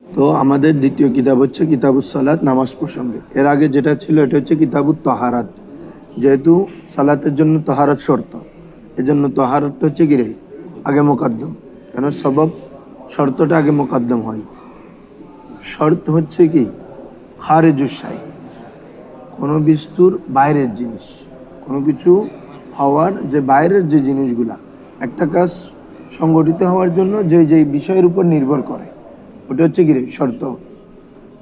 তো আমাদের দ্বিতীয় কিতাব হচ্ছে কিতাবুস সালাত, নামাজ প্রসঙ্গে। এর আগে যেটা ছিল এটা হচ্ছে কিতাবুত তাহারাত। যেহেতু সালাতের জন্য তাহারাত শর্ত, এজন্য তাহারাতটা হচ্ছে কি রে আগে মোকদ্দম। কেন সবব শর্তটা আগে মোকদ্দম হয়। শর্ত হচ্ছে কি খারেজুসাই, কোনো বস্তুর বাইরের জিনিস, কোনো কিছু হওয়ার যে বাইরের যে জিনিসগুলা একটা কাজ সংগঠিত হওয়ার জন্য যে যেই বিষয়ের উপর নির্ভর করে ওটা হচ্ছে কি রে শর্ত।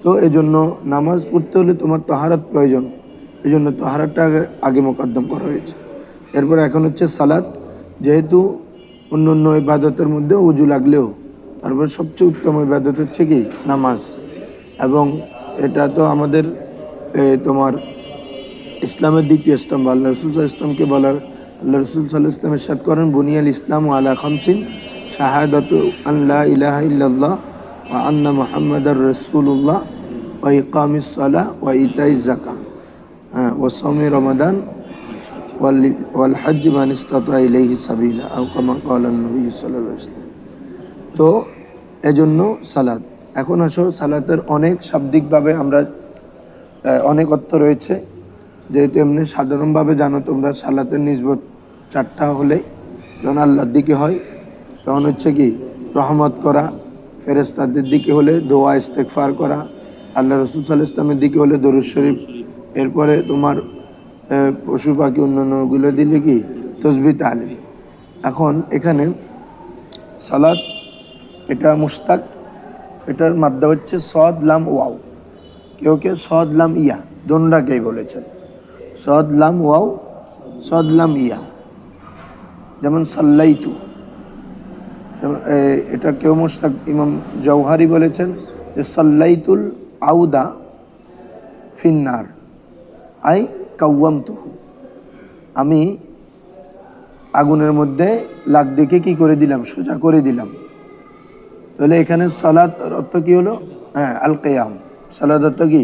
তো এজন্য নামাজ পড়তে হলে তোমার তাহারাত প্রয়োজন, এজন্য তাহারাতটা আগে আগে মোকদ্দম করা হয়েছে। এরপর এখন হচ্ছে সালাত। যেহেতু অন্য অন্য ইবাদতের মধ্যে উজু লাগলেও তারপর সবচেয়ে উত্তম ইবাদত হচ্ছে কি নামাজ। এবং এটা তো আমাদের তোমার ইসলামের দ্বিতীয় স্তম্ভ। আল্লাহ রসুল সাল্লাল্লাহু আলাইহি ইসলামকে বলা, আল্লাহ রসুল সাল্লাল্লাহু আলাইহি ওয়াসাল্লাম ইরশাদ করেন, বুনিয়াল ইসলাম আলা খামসিন শাহাদাতু আন লা ইলাহা ইল্লাল্লাহ ওয়া আন্না মুহাম্মাদার রাসূলুল্লাহ ওয়া ইকামিস সালাহ ওয়া ইতাইজ যাকাত ওয়া সাওমি রমাদান ওয়াল হজ্জ মান ইসতাতা ইলাইহি সাবিলা আও কামা ক্বালা নবী সাল্লাল্লাহু আলাইহি ওয়াসাল্লাম। তো এজন্য সালাত। এখন আসো সালাতের অনেক শাব্দিকভাবে আমরা অনেক অর্থ রয়েছে। যেহেতু এমনি সাধারণভাবে জানো তোমরা সালাতের নিসবত চারটা হলে, যখন আল্লাহর দিকে হয় তখন হচ্ছে কি রহমত করা, ফেরেশতাদের দিকে হলে দোয়া ইস্তেগফার করা, আল্লাহ রসুল সাল্লাল্লাহু আলাইহি ওয়াসাল্লামের দিকে হলে দরুদ শরীফ, এরপরে তোমার পশু পাখি অন্যান্যগুলো দিলে কি তসবিহ তাহলিল। এখন এখানে সালাত এটা মুশতাক, এটার মাদ্দা হচ্ছে সদ লাম ওয়াও। কেউ কেউ সদ লাম ইয়া দোনটাকেই বলেছেন, সদ লাম ওয়াও সদ লাম ইয়া। যেমন সাল্লাইতু, এটা কেউ মুশতাক ইমাম জওহারি বলেছেন যে সাল্লাইতুল আউদা ফিন্নার আই কাওয়ামতুহু, আমি আগুনের মধ্যে লাগ দেখে কি করে দিলাম, সোজা করে দিলাম। তাহলে এখানে সালাত অর্থ কি হলো? হ্যাঁ, আল কিয়াম। সালাত অর্থ কি?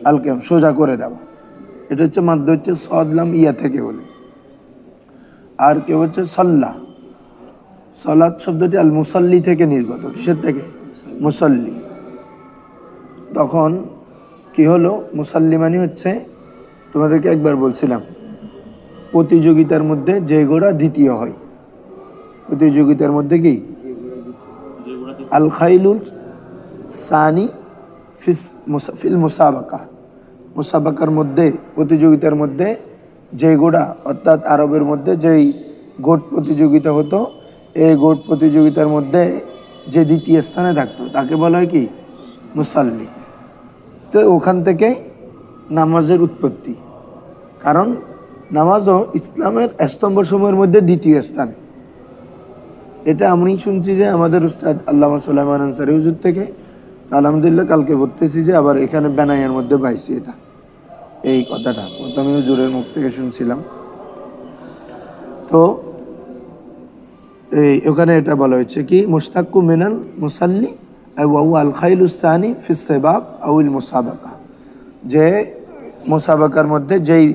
আল কিয়াম, সোজা করে দেওয়া। এটা হচ্ছে মাদ্দ হচ্ছে সদলাম ইয়া থেকে বলে। আর কেউ হচ্ছে সাল্লাহ, সালাত শব্দটি আল মুসাল্লি থেকে নির্গত। কিসের থেকে? মুসাল্লি। তখন কি হলো? মুসাল্লি মানে হচ্ছে, তোমাদেরকে একবার বলছিলাম, প্রতিযোগিতার মধ্যে যে ঘোড়া দ্বিতীয় হয়। প্রতিযোগিতার মধ্যে কি আল খাইলুল সানি ফিল মুসাবাকা, মুসাবাকার মধ্যে প্রতিযোগিতার মধ্যে যে ঘোড়া, অর্থাৎ আরবের মধ্যে যেই গোট প্রতিযোগিতা হতো, এই গোট প্রতিযোগিতার মধ্যে যে দ্বিতীয় স্থানে থাকতো তাকে বলা হয় কি মুসাল্লি। তো ওখান থেকে নামাজের উৎপত্তি, কারণ নামাজও ইসলামের স্তম্ভসমূহের মধ্যে দ্বিতীয় স্থানে। এটা আমি শুনছি যে আমাদের উস্তাদ আল্লামা সুলাইমান আনসারী হুজুর থেকে, আলহামদুলিল্লাহ কালকে বলতেছি যে আবার এখানে বেনাইয়ের মধ্যে পাইছি এটা, এই কথাটা প্রথমে হুজুরের মুখ থেকে শুনছিলাম। তো এই ওখানে এটা বলা হয়েছে কি মুশতাক্কু মিনাল মুসাল্লি ওয়া আল খাইলুস সানি ফিস সিবাক আউল মুসাবাকা, যে মুসাবাকার মধ্যে যেই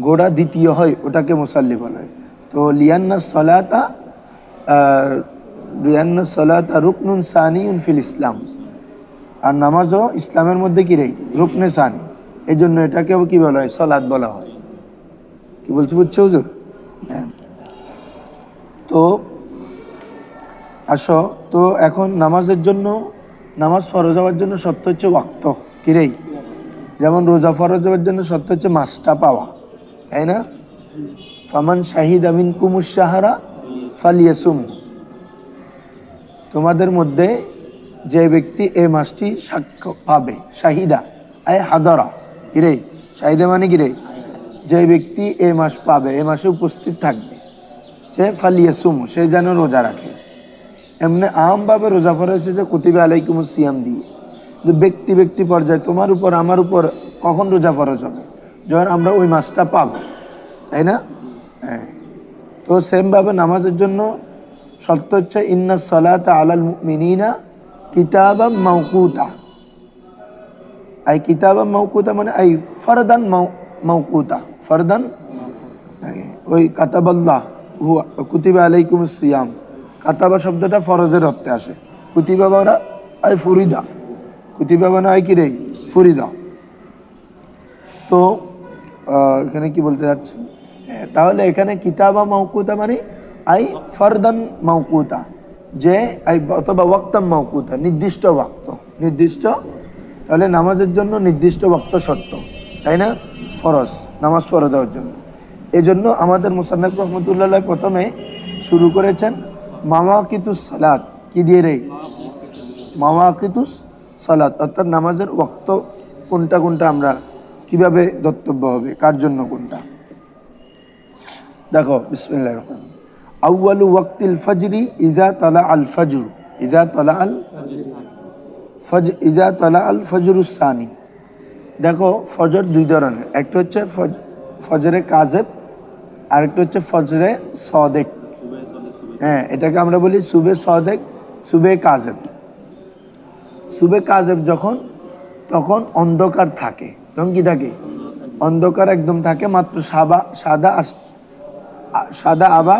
ঘোড়া দ্বিতীয় হয় ওটাকে মুসাল্লি বলা হয়। তো লিয়ান্না সালাতা রুকনুন সানিউন ফিল ইসলাম, আর নামাজও ইসলামের মধ্যে কি রে রুকনে সানি, এই জন্য এটাকেও কি বলা হয়? সালাত বলা হয়। কি বলছি বুঝছো হুজুর? হ্যাঁ। তো আসো, তো এখন নামাজের জন্য, নামাজ ফরজ হওয়ার জন্য শর্ত হচ্ছে ওয়াক্ত, কি রে? যেমন রোজা ফরজ হওয়ার জন্য শর্ত হচ্ছে মাসটা পাওয়া, তাই না? ফামান শাহিদা মিনকুমুশ শাহরা ফালিয়াসুম, তোমাদের মধ্যে যে ব্যক্তি এই মাসটি সাক্ষ্য পাবে, শাহিদা আয় হাদরা, কিরে শাহিদা মানে কিরে? যে ব্যক্তি এই মাস পাবে, এই মাসে উপস্থিত থাকবে, সে ফালিয়াসুম, সে যেন রোজা রাখে। এমনি আমভাবে রোজা ফরজ হয়েছে কুতিবা আলাইকুমুস সিয়াম দিয়ে, যে ব্যক্তি ব্যক্তি পর্যায়ে তোমার উপর আমার উপর কখন রোজা ফরজ হবে? যখন আমরা ওই মাসটা পাবো, তাই না? হ্যাঁ। তো সেমভাবে নামাজের জন্য শর্ত হচ্ছে ইন্না সালাতা আলাল মুমিনিনা কিতাবাম মাওকুতা। আই কিতাবাম মাওকুতা মানে আই ফরদান মাওকুতা, ফরদান, ওই কাতাবাল্লাহ হুয়া কুতিবা আলাইকুমুস সিয়াম, কাতাবা শব্দটা ফরজের অর্থে আসে, কুতিবা বারা আই ফরিদা, কুতিবা মানে হয় কি রে ফরিদা। তো এখানে কি বলতে যাচ্ছে, তাহলে এখানে কিতাবা মাওকুতা মানে আই ফারদান মাওকুতা, যে অথবা ওয়াক্তাম মাওকুতা, নির্দিষ্ট ওয়াক্ত, নির্দিষ্ট। তাহলে নামাজের জন্য নির্দিষ্ট ওয়াক্ত শর্ত, তাই না? ফরজ, নামাজ পড়ে দেওয়ার জন্য। এই জন্য আমাদের মুসান্নাফ রহমতুল্লাহ প্রথমে শুরু করেছেন মাওয়াকিতুস সালাত, কি দিয়ে রে? মাওয়াকিতুস সালাত, অর্থাৎ নামাজের ওয়াক্ত কোনটা কোনটা, আমরা কিভাবে ধর্তব্য হবে, কার জন্য কোনটা। দেখো বিসমিল্লাহির রহমানির রহিম। আউয়ালু ওয়াক্তিল ফজরি ইযা তালা আল ফজর, ইযা তালা আল ইযা তালা আল ফজরুস সানি। দেখো ফজর দুই ধরনের, একটা হচ্ছে ফজরে কাযেব, আর একটা হচ্ছে ফজরে সাদেক। হ্যাঁ, এটাকে আমরা বলি সুবে সাদেক, সুবে কাযেব। সুবে কাযেব যখন, তখন অন্ধকার থাকে, তখন কি থাকে? অন্ধকার একদম থাকে, মাত্র সাদা আভা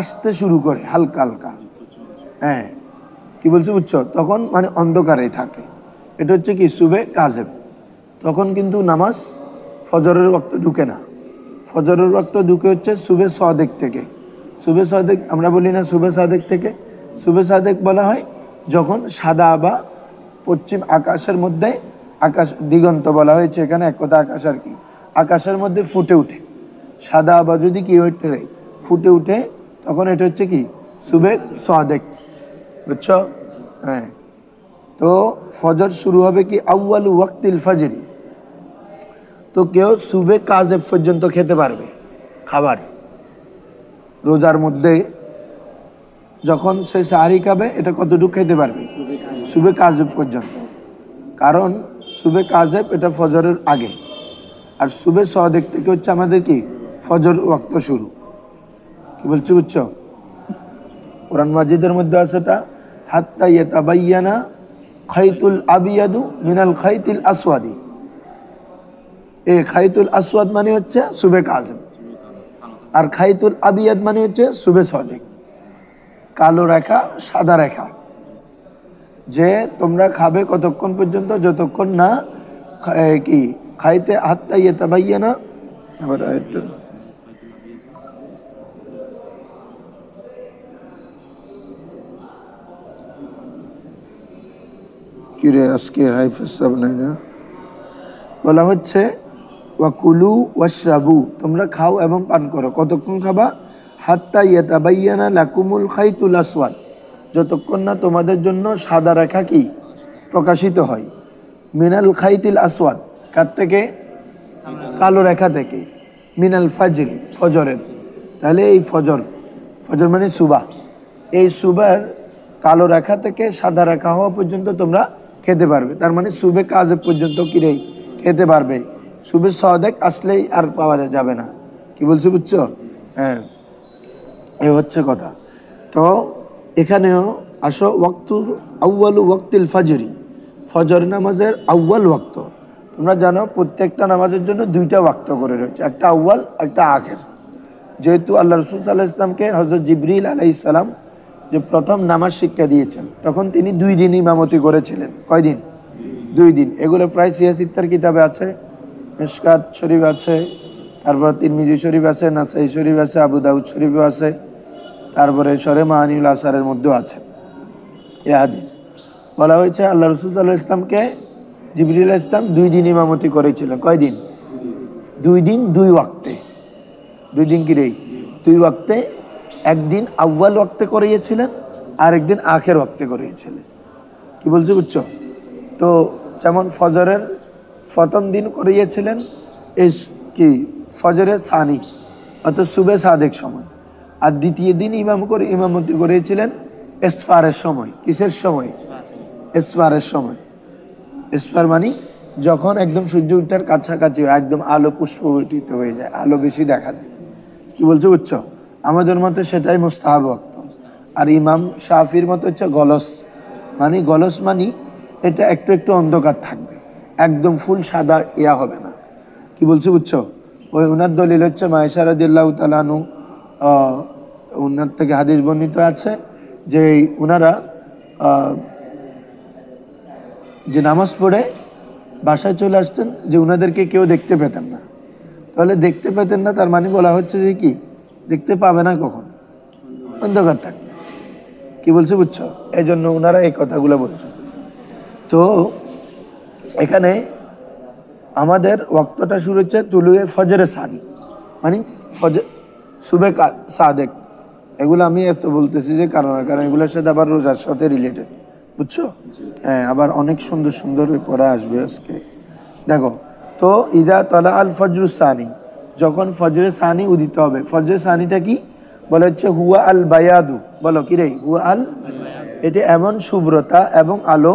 আসতে শুরু করে হালকা হালকা। হ্যাঁ, কি বলছি বুঝছো? তখন মানে অন্ধকারেই থাকে, এটা হচ্ছে কি সুবে কাযেব। তখন কিন্তু নামাজ ফজরের ওয়াক্ত ঢুকে না। ফজরের ওয়াক্ত ঢুকে হচ্ছে সুবে সাদেক থেকে। সুবে সাদেক আমরা বলি না সুবে সাদেক থেকে? সুবে সাদেক বলা হয় যখন সাদা আভা পশ্চিম আকাশের মধ্যে, আকাশ দিগন্ত বলা হয়েছে এখানে, এক কথা আকাশ আর কি, আকাশের মধ্যে ফুটে উঠে সাদা আভা যদি কি ওইটা ফুটে উঠে, তখন এটা হচ্ছে কি সুবে সাদেক, বুঝছো? হ্যাঁ, তো ফজর শুরু হবে কি আউয়ালু ওয়াক্তিল ফজরি। তো কেউ সুবে কাযেব পর্যন্ত খেতে পারবে খাবার, রোজার মধ্যে যখন সে সাহারি খাবে, এটা কতটুকু খেতে পারবে? সুবে কাযেব পর্যন্ত। কারণ সুবে কাযেব এটা ফজরের আগে, আর সুবে সাদেক থেকে হচ্ছে আমাদের কি ফজর ওয়াক্ত শুরু। কি বলছি বুঝছো? কোরআন মাজিদের মধ্যে আছে এটা, হাত্তা ইয়াতাবায়্যানা খাইতুল আবিয়াদু মিনাল খাইতিল আসওয়াদি। এই খাইতুল আসওয়াদ মানে হচ্ছে সুবে কাযেব, আর খাইতুল আবিয়াদ মানে হচ্ছে সুবে সাদেক, কালো রেখা সাদা রেখা। যে তোমরা খাবে কতক্ষণ পর্যন্ত? যতক্ষণ না কি খাইতে হাত্তা ইয়াতাবায়্যানা, আবার একটু কিরে আজকে হাইফেজ সব নাই না, বলা হচ্ছে ওয়াকুলু ওয়াশরাবু, তোমরা খাও এবং পান করো। কতক্ষণ খাবা? হাত্তা ইয়াতাবায়্যানা লাকুমুল খাইতুল আসওয়াদ, যতক্ষণ না তোমাদের জন্য সাদা রেখা কি প্রকাশিত হয়। মিনাল খাইতিল আসওয়াদ, কার থেকে? কালো রেখা থেকে। মিনাল ফাজরি, ফজরের। তাহলে এই ফজর, ফজর মানে সুবাহ, এই সুবার কালো রেখা থেকে সাদা রেখা হওয়া পর্যন্ত তোমরা খেতে পারবে। তার মানে সুবে কাযেব পর্যন্ত কিরে খেতে পারবে, সুবে সাদেক আসলেই আর পাওয়া যাবে না। কি বলছি বুঝছো? হ্যাঁ, এই হচ্ছে কথা। তো এখানেও আসো ওয়াক্তু আউয়ালু ওয়াক্তিল ফজরি, ফজর নামাজের আউয়াল ওয়াক্ত। তোমরা জানো প্রত্যেকটা নামাজের জন্য দুইটা ওয়াক্ত করে রয়েছে, একটা আউয়াল একটা আখের। যেহেতু আল্লাহ রাসূল সাল্লাল্লাহু আলাইহি ওয়াসাল্লামকে হযরত জিবরিল আলাইহিস সালাম যে প্রথম নামাজ শিক্ষা দিয়েছেন, তখন তিনি 2 দিন ইমামতি করেছিলেন। কয়দিন? 2 দিন। এগুলো প্রায় সিয়াসিত্তার কিতাবে আছে, মিশকাত শরীফ আছে, তারপর তিরমিজি শরীফ আছে, নাসাই শরীফ আছে, আবু দাউদ শরীফও আছে, তারপরে শরে মাহানিউল আসারের মধ্যেও আছে এ হাদিস। বলা হয়েছে আল্লাহ রাসূল সাল্লাল্লাহু আলাইহি ওয়াসাল্লামকে জিবরিল আলাইহিস সালাম 2 দিন ইমামতি করেছিলেন। কয়দিন? 2 দিন 2 ওয়াক্তে। 2 দিন কি রে? 2 ওয়াক্তে। একদিন আউয়াল ওয়াক্তে করিয়েছিলেন, আর একদিন আখের ওয়াক্তে করিয়েছিলেন। কি বলছি বুঝছো? তো যেমন ফজরের প্রথম দিন করিয়েছিলেন এই কি ফজরের সানি, অর্থাৎ সুবে সাদেক সময়, আর দ্বিতীয় দিন ইমামতি করিয়েছিলেন ইসফারের সময়। কিসের সময়? ইসফারের সময়। ইসফার মানে যখন একদম সূর্য ওঠার কাছাকাছি হয়, একদম আলো পুষ্পবর্তিত হয়ে যায়, আলো বেশি দেখা যায়। কি বলছো বুঝছো? আমাদের মতে সেটাই মুস্তাহাব ওয়াক্ত। আর ইমাম শাফির মতে হচ্ছে গলস মানে এটা একটু একটু অন্ধকার থাকবে, একদম ফুল সাদা ইয়া হবে না। কি বলছো বুঝছো? ওই উনার দলিল হচ্ছে মায়েশা রাদিয়াল্লাহু তাআলা আনহু, উনার থেকে হাদিস বর্ণিত আছে যে উনারা যে নামাজ পড়ে বাসায় চলে আসতেন, যে উনাদেরকে কেউ দেখতে পেতেন না। তাহলে দেখতে পেতেন না, তার মানে বলা হচ্ছে যে কি, দেখতে পাবে না কখন, অন্ধকার থাকবে। কি বলছে বুঝছো? এই জন্য ওনারা এই কথাগুলো বলছে। তো এখানে আমাদের ওয়াক্তটা শুরু হচ্ছে তুলুয়ে ফজরে সানি, মানে ফজর সুবে সাদেক। এগুলো আমি এত বলতেছি যে কারণ এগুলোর সাথে আবার রোজার সাথে রিলেটেড, বুঝছো? হ্যাঁ, আবার অনেক সুন্দর সুন্দর পড়া আসবে আজকে। দেখো তো, ইদা তলা আল ফজরুস সানি, যখন ফজরে সানি উদিত হবে। ফজরে সানিটা কি বলা হচ্ছে? হুয়া আল বায়াদু। বলো কি রে? হুয়া আল, এটি এমন শুভ্রতা এবং আলো,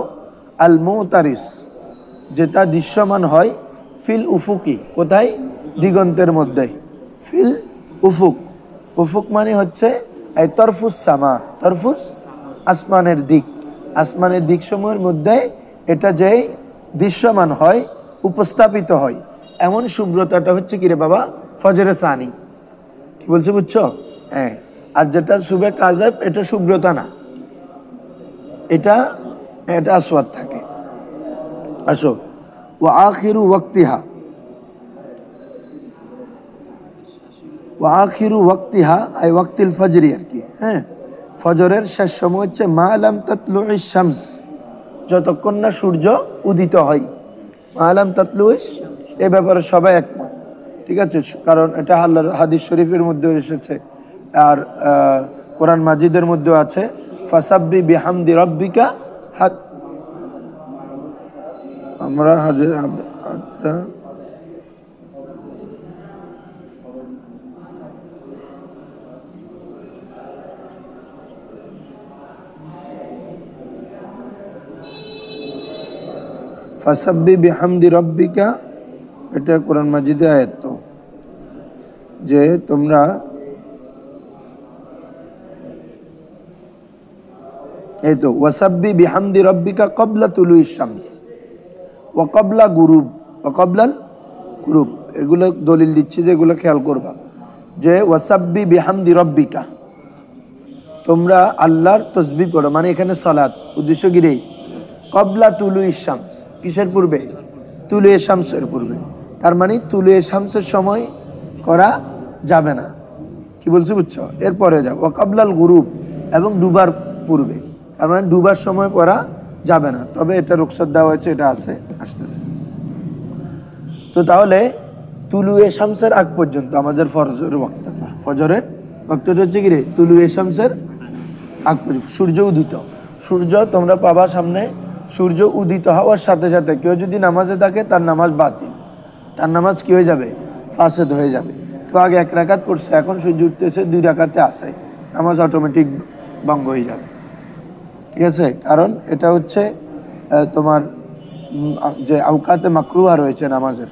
আল মুতারিস, যেটা দৃশ্যমান হয়, ফিল উফুকি, কোথায়? দিগন্তের মধ্যে। ফিল উফুক, উফুক মানে হচ্ছে এই তরফুস সামা, তরফুস আসমানের দিক, আসমানের দিক সমূহের মধ্যে এটা যে দৃশ্যমান হয়, উপস্থাপিত হয়, এমন শুভ্রতাটা হচ্ছে কি রে বাবা? ফজরে সানি। কি বলছে বুঝছো? হ্যাঁ। আর যেটা শুভে কাযাব, এটা শুভ্রতা না, এটা এটা আসওয়াদ থাকে। আসো, ওয়া আখিরু ওয়াক্তিহা, ওয়া আখিরু ওয়াক্তিহা আই ওয়াক্তিল ফজরি আর কি। হ্যাঁ, ফজরের শেষ সময় হচ্ছে মা লাম তাতলুইশ শামস, যতক্ষণ না সূর্য উদিত হয়। মা লাম তাতলুইশ, এ ব্যাপারে সবাই একমত, ঠিক আছে? কারণ এটা আল্লাহর হাদিস শরীফের মধ্যে এসেছে, আর কোরআন মাজিদের মধ্যেও আছে, ফাসাব্বি বিহামদি রাব্বিকা হাত। আমরা হাজির ফাসাব্বি বিহামদি রাব্বিকা, এটা কোরআন মাজিদে আয়াত। তো যে তোমরা এই তো ওয়াসাব্বি বিহামদি রাব্বিকা ক্বাবলা তুলুইশ শামস ওয়া ক্বাবলা গুরুব ওয়া ক্বাবলাল গুরুব। এগুলো দলিল দিচ্ছি, যে এগুলো খেয়াল করবা, যে ওয়াসাব্বি বিহামদি রাব্বিকা, তোমরা আল্লাহর তসবিহ পড়ো, মানে এখানে সালাত উদ্দেশ্য কি রে? ক্বাবলা তুলুইশ শামস, কিসের পূর্বে? তুলুয়ে শামসের পূর্বে। তার মানে তুলুয়ে শামসের সময় করা যাবে না। কি বলছি বুঝছো? এরপরে যাও ওয়া ক্বাবলাল গুরুব, এবং ডুবার পূর্বে। তার মানে ডুবার সময় পড়া যাবে না, তবে এটা রুখসাত দেওয়া হয়েছে, এটা আছে, আসতেছে। তো তাহলে তুলুয়ে শামসের আগ পর্যন্ত আমাদের ফজরের ওয়াক্তটা, ফজরের ওয়াক্তটা হচ্ছে কি রে? তুলুয়ে শামসের আগ পর্যন্ত, সূর্য উদিত। সূর্য তোমরা পাবা সামনে, সূর্য উদিত হওয়ার সাথে সাথে কেউ যদি নামাজে থাকে, তার নামাজ বাতিল, তার নামাজ কি হয়ে যাবে? ফাসেদ হয়ে যাবে। কেউ আগে 1 রাকাত পড়ছে, এখন সূর্য উঠতেছে 2 রাকাতে আসে, নামাজ অটোমেটিক ভঙ্গ হয়ে যাবে, ঠিক আছে? কারণ এটা হচ্ছে তোমার যে আওকাতে মাকরুহা রয়েছে নামাজের,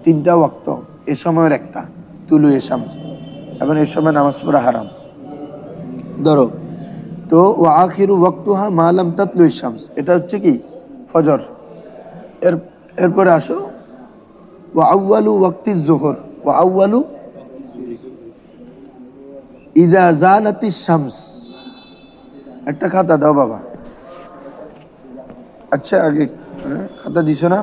3টা ওয়াক্ত, এ সময়ের একটা তুলুয়ে শামস, এবং এই সময় নামাজ পড়া হারাম। ধরো তো ওয়া আখিরু ওয়াক্তুহা মা লাম তাতলুইশ শামস, এটা হচ্ছে কি? ফজর। এরপরে আসো ওয়া আউয়ালু ওয়াক্তিজ যুহর, ওয়া আউয়ালু ইযা জালাতিশ শামস। একটা খাতা দাও বাবা। আচ্ছা, আগে খাতা দিছো না?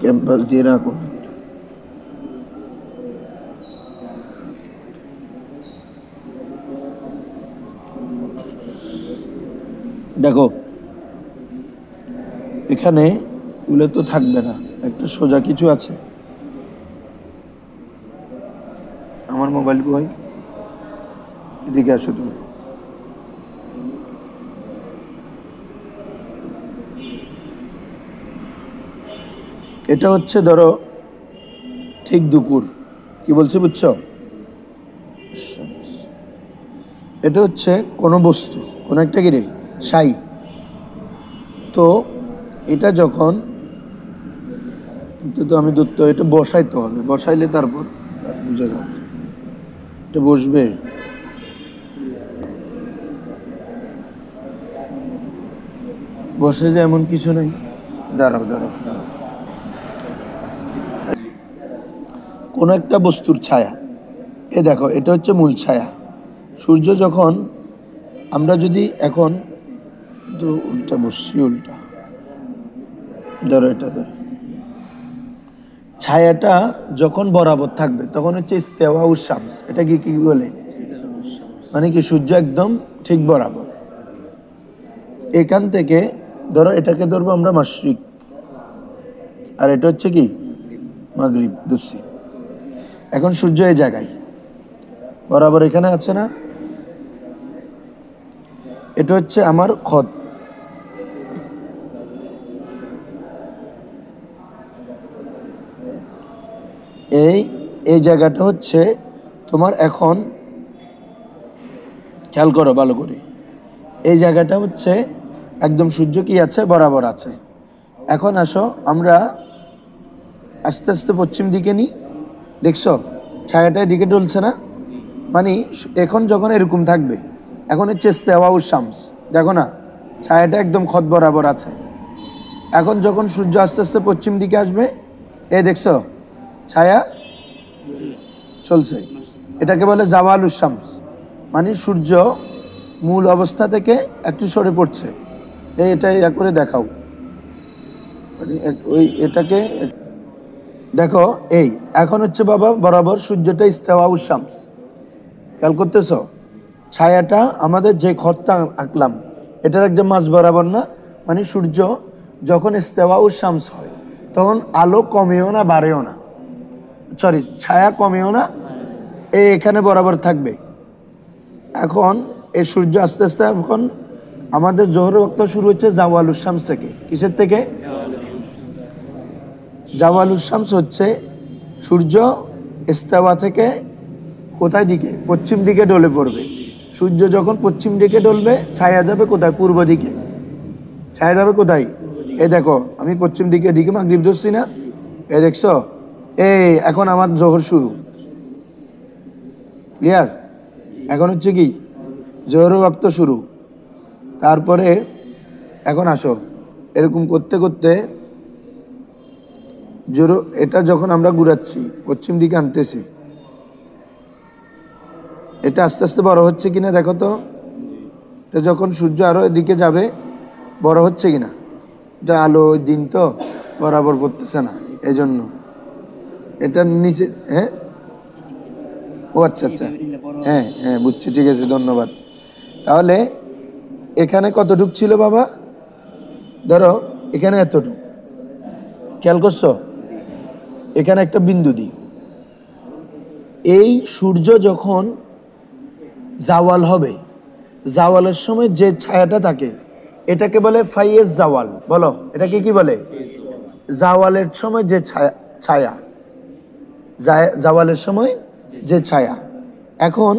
ক্যাম্পাস দিয়ে রাখো। দেখো এখানে এগুলো তো থাকবে না, একটা সোজা কিছু আছে। আমার মোবাইল কই? এদিকে আসো তুমি। এটা হচ্ছে ধরো ঠিক দুপুর, কি বলছি বুঝছো? এটা হচ্ছে কোনো বস্তু, কোনো একটা কি রে? সাই। তো এটা যখন, তো আমি ধরতে, এটা বসাইতে হবে, বসাইলে তারপর বুঝা যাবে এটা বসবে। বসে যে এমন কিছু নাই, দাঁড়াও দাঁড়াও দাঁড়াও, কোনো একটা বস্তুর ছায়া, এ দেখো এটা হচ্ছে মূল ছায়া। সূর্য যখন আমরা যদি এখন তো উল্টা বসছি, উল্টা ধরো, এটা ধরো, ছায়াটা যখন বরাবর থাকবে তখন হচ্ছে ইস্তেওয়াউশ শামস। এটা কি কি বলে? মানে কি সূর্য একদম ঠিক বরাবর। এখান থেকে ধরো এটাকে ধরবো আমরা মাশরিক, আর এটা হচ্ছে কি মাগরিব, দুসি। এখন সূর্য এই জায়গায় বরাবর এখানে আছে না, এটা হচ্ছে আমার খত। এই জায়গাটা হচ্ছে তোমার, এখন খেয়াল করো ভালো করে, এই জায়গাটা হচ্ছে একদম সূর্য কি আছে, বরাবর আছে। এখন আসো আমরা আস্তে আস্তে পশ্চিম দিকে নিই, দেখছো ছায়াটা এদিকে ডলছে না, মানে এখন যখন এরকম থাকবে, এখন হচ্ছে ইস্তেওয়াউশ শামস, দেখো না ছায়াটা একদম খত বরাবর আছে। এখন যখন সূর্য আস্তে আস্তে পশ্চিম দিকে আসবে, এই দেখছো ছায়া চলছে, এটাকে বলে জাওয়ালুশ শামস, মানে সূর্য মূল অবস্থা থেকে একটু সরে পড়ছে। এটা ইয়া করে দেখাও, মানে ওই এটাকে দেখো, এই এখন হচ্ছে বাবা বরাবর সূর্যটা ইস্তেওয়াউশ শামস, খেয়াল করতেছ? ছায়াটা আমাদের যে খতটা আঁকলাম এটার একদম মাঝ বরাবর না, মানে সূর্য যখন ইস্তেওয়াউশ শামস হয় তখন আলো কমেও না বাড়েও না, সরি ছায়া কমেও না, এখানে বরাবর থাকবে। এখন এই সূর্য আস্তে আস্তে এখন আমাদের জোহরের ওয়াক্ত শুরু হচ্ছে জাওয়ালুশ শামস থেকে। কিসের থেকে? জাওয়ালুশ শামস হচ্ছে সূর্য ইস্তেওয়া থেকে কোথায় দিকে, পশ্চিম দিকে ঢলে পড়বে। সূর্য যখন পশ্চিম দিকে ঢলবে ছায়া যাবে কোথায়, পূর্ব দিকে। ছায়া যাবে কোথায়, এই দেখো আমি পশ্চিম দিকে দিকে মাগরিব ধরছি না, এই দেখছো, এই এখন আমার জোহর শুরু, ক্লিয়ার? এখন হচ্ছে কি জোহরের ওয়াক্ত শুরু। তারপরে এখন আসো এরকম করতে করতে জোরো, এটা যখন আমরা ঘুরাচ্ছি পশ্চিম দিকে আনতেছি, এটা আস্তে আস্তে বড় হচ্ছে কিনা দেখো তো। এটা যখন সূর্য আরো এদিকে যাবে বড় হচ্ছে কিনা, এটা আলো দিন তো বরাবর পড়তেছে না, এই জন্য এটা নিচে। হ্যাঁ, ও আচ্ছা আচ্ছা, হ্যাঁ হ্যাঁ বুঝছি, ঠিক আছে ধন্যবাদ। তাহলে এখানে কতটুক ছিল বাবা, ধরো এখানে এতটুক, খেয়াল করছো? এখানে একটা বিন্দু দিই, এই সূর্য যখন জাওয়াল হবে, জাওয়ালের সময় যে ছায়াটা থাকে এটাকে বলে ফাইয়েজ জাওয়াল। বলো এটাকে কি বলে? জাওয়ালের সময় যে ছায়া, জাওয়ালের সময় যে ছায়া। এখন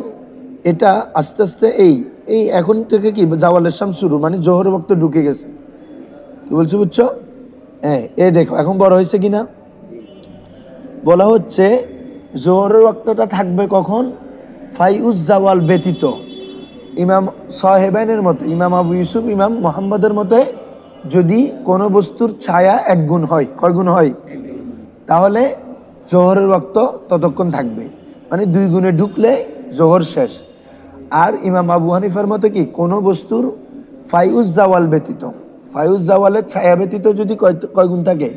এটা আস্তে আস্তে এই এই এখন থেকে কি জাওয়ালের শামস শুরু, মানে জোহরের ওয়াক্ত ঢুকে গেছে। কি বলছো বুঝছো? হ্যাঁ, এই দেখো এখন বড় হয়েছে কিনা। বলা হচ্ছে জোহরের ওয়াক্তটা থাকবে কখন, ফাইউজ জাওয়াল ব্যতীত। ইমাম সাহেবাইনের মতে, ইমাম আবু ইউসুফ, ইমাম মোহাম্মদের মতে যদি কোনো বস্তুর ছায়া এক গুণ হয়, কয় গুণ হয়, তাহলে জোহরের ওয়াক্ত ততক্ষণ থাকবে, মানে 2 গুণে ঢুকলে জোহর শেষ। আর ইমাম আবু হানিফার মতে কি, কোনো বস্তুর ফাইউজ জাওয়াল ব্যতীত, ফাইউজ জাওয়ালের ছায়া ব্যতীত যদি কয় গুণ থাকে,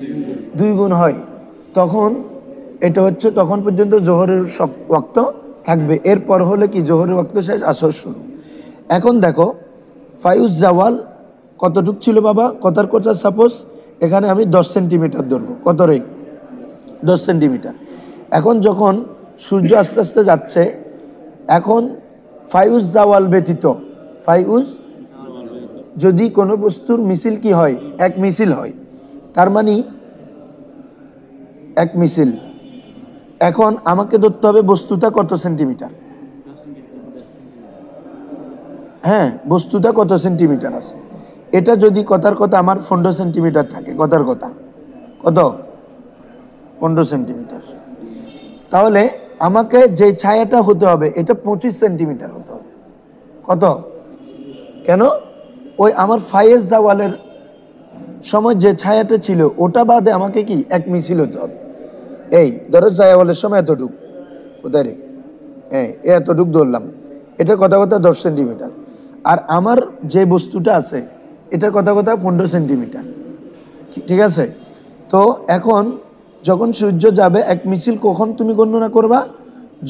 2 গুণ হয়, তখন এটা হচ্ছে তখন পর্যন্ত জোহরের ওয়াক্ত থাকবে। এরপর হলে কি জোহরের ওয়াক্ত শেষ, আসর শুরু। এখন দেখো ফাইউজ জাওয়াল কতটুক ছিল বাবা, কথার কথা সাপোজ এখানে আমি 10 সেন্টিমিটার ধরবো, কত রে, 10 সেন্টিমিটার। এখন যখন সূর্য আস্তে আস্তে যাচ্ছে, এখন ফাইউজ জাওয়াল ব্যতীত, ফাইউজ যদি কোনো বস্তুর মিছিল কি হয়, এক মিছিল হয়, তার মানে এক মিছিল। এখন আমাকে ধরতে হবে বস্তুটা কত সেন্টিমিটার, হ্যাঁ বস্তুটা কত সেন্টিমিটার আছে। এটা যদি কথার কথা আমার 15 সেন্টিমিটার থাকে, কথার কথা কত, 15 সেন্টিমিটার, তাহলে আমাকে যে ছায়াটা হতে হবে এটা 25 সেন্টিমিটার হতে হবে। কত, কেন? ওই আমার ফাইয়েজ জাওয়ালের সময় যে ছায়াটা ছিল ওটা বাদে আমাকে কি এক মিছিল হতে হবে। এই ধরো জায়াওয়ালের সময় এতটুক, কোথায় রে, এতটুক ধরলাম, এটার কথা কথা 10 সেন্টিমিটার। আর আমার যে বস্তুটা আছে এটার কথা কথা 15 সেন্টিমিটার, ঠিক আছে? তো এখন যখন সূর্য যাবে এক মিছিল কখন তুমি গণনা করবা?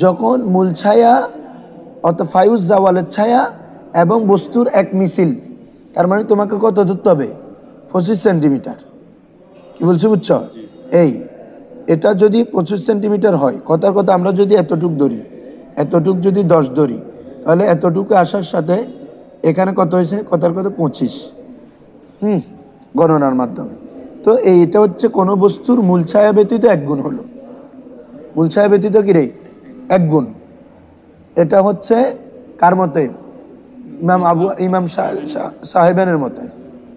যখন মূল ছায়া অর্থাৎ ফায়ুজ জাওয়ালের ছায়া এবং বস্তুর এক মিছিল, তার মানে তোমাকে কত ধরতে হবে? 25 সেন্টিমিটার। কি বলছি বুঝছো? এটা যদি 25 সেন্টিমিটার হয়, কথার কথা আমরা যদি এতটুক ধরি, এতটুক যদি 10 ধরি, তাহলে এতটুকু আসার সাথে এখানে কত হয়েছে? কথার কথা 25 গণনার মাধ্যমে। তো এইটা হচ্ছে কোনো বস্তুর মূল ছায়া ব্যতীত 1 গুণ হলো। মূল ছায়া ব্যতীত কি রে? 1 গুণ। এটা হচ্ছে কার মতে? ইমাম সাহেবানের মতে,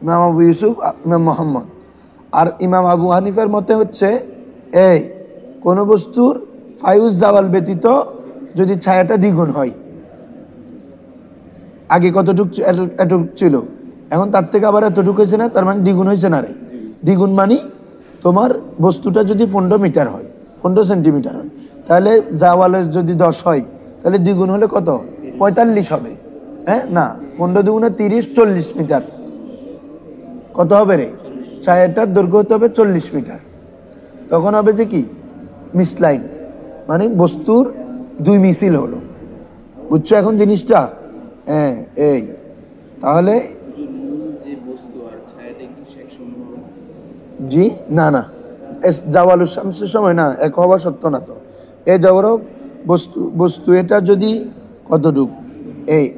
ইমাম আবু ইউসুফ, ইমাম মোহাম্মদ। আর ইমাম আবু হানিফার মতে হচ্ছে কোন বস্তুর ফায়ুজ জাওয়াল ব্যতীত যদি ছায়াটা দ্বিগুণ হয়, আগে কতটুক এতটুক ছিল, এখন তার থেকে আবার এতটুকু হয়েছে না, তার মানে দ্বিগুণ হয়েছে না রে? দ্বিগুণ মানে তোমার বস্তুটা যদি 15 মিটার হয়, 15 সেন্টিমিটার হয়, তাহলে জাওয়ালের যদি 10 হয়, তাহলে দ্বিগুণ হলে কত? 45 হবে। না, 15 দুগুণে 30, 40 মিটার। কত হবে রে? ছায়াটার দৈর্ঘ্য হতে হবে 40 মিটার। তখন হবে যে কি মিসলাইন, মানে বস্তুর 2 মিছিল হলো। বুঝছো এখন জিনিসটা? এই তাহলে জি না না, জাওয়ালুস শামসের সময় না, এক হওয়া সত্য না তো। এই ধরো বস্তু এটা যদি কতটুক,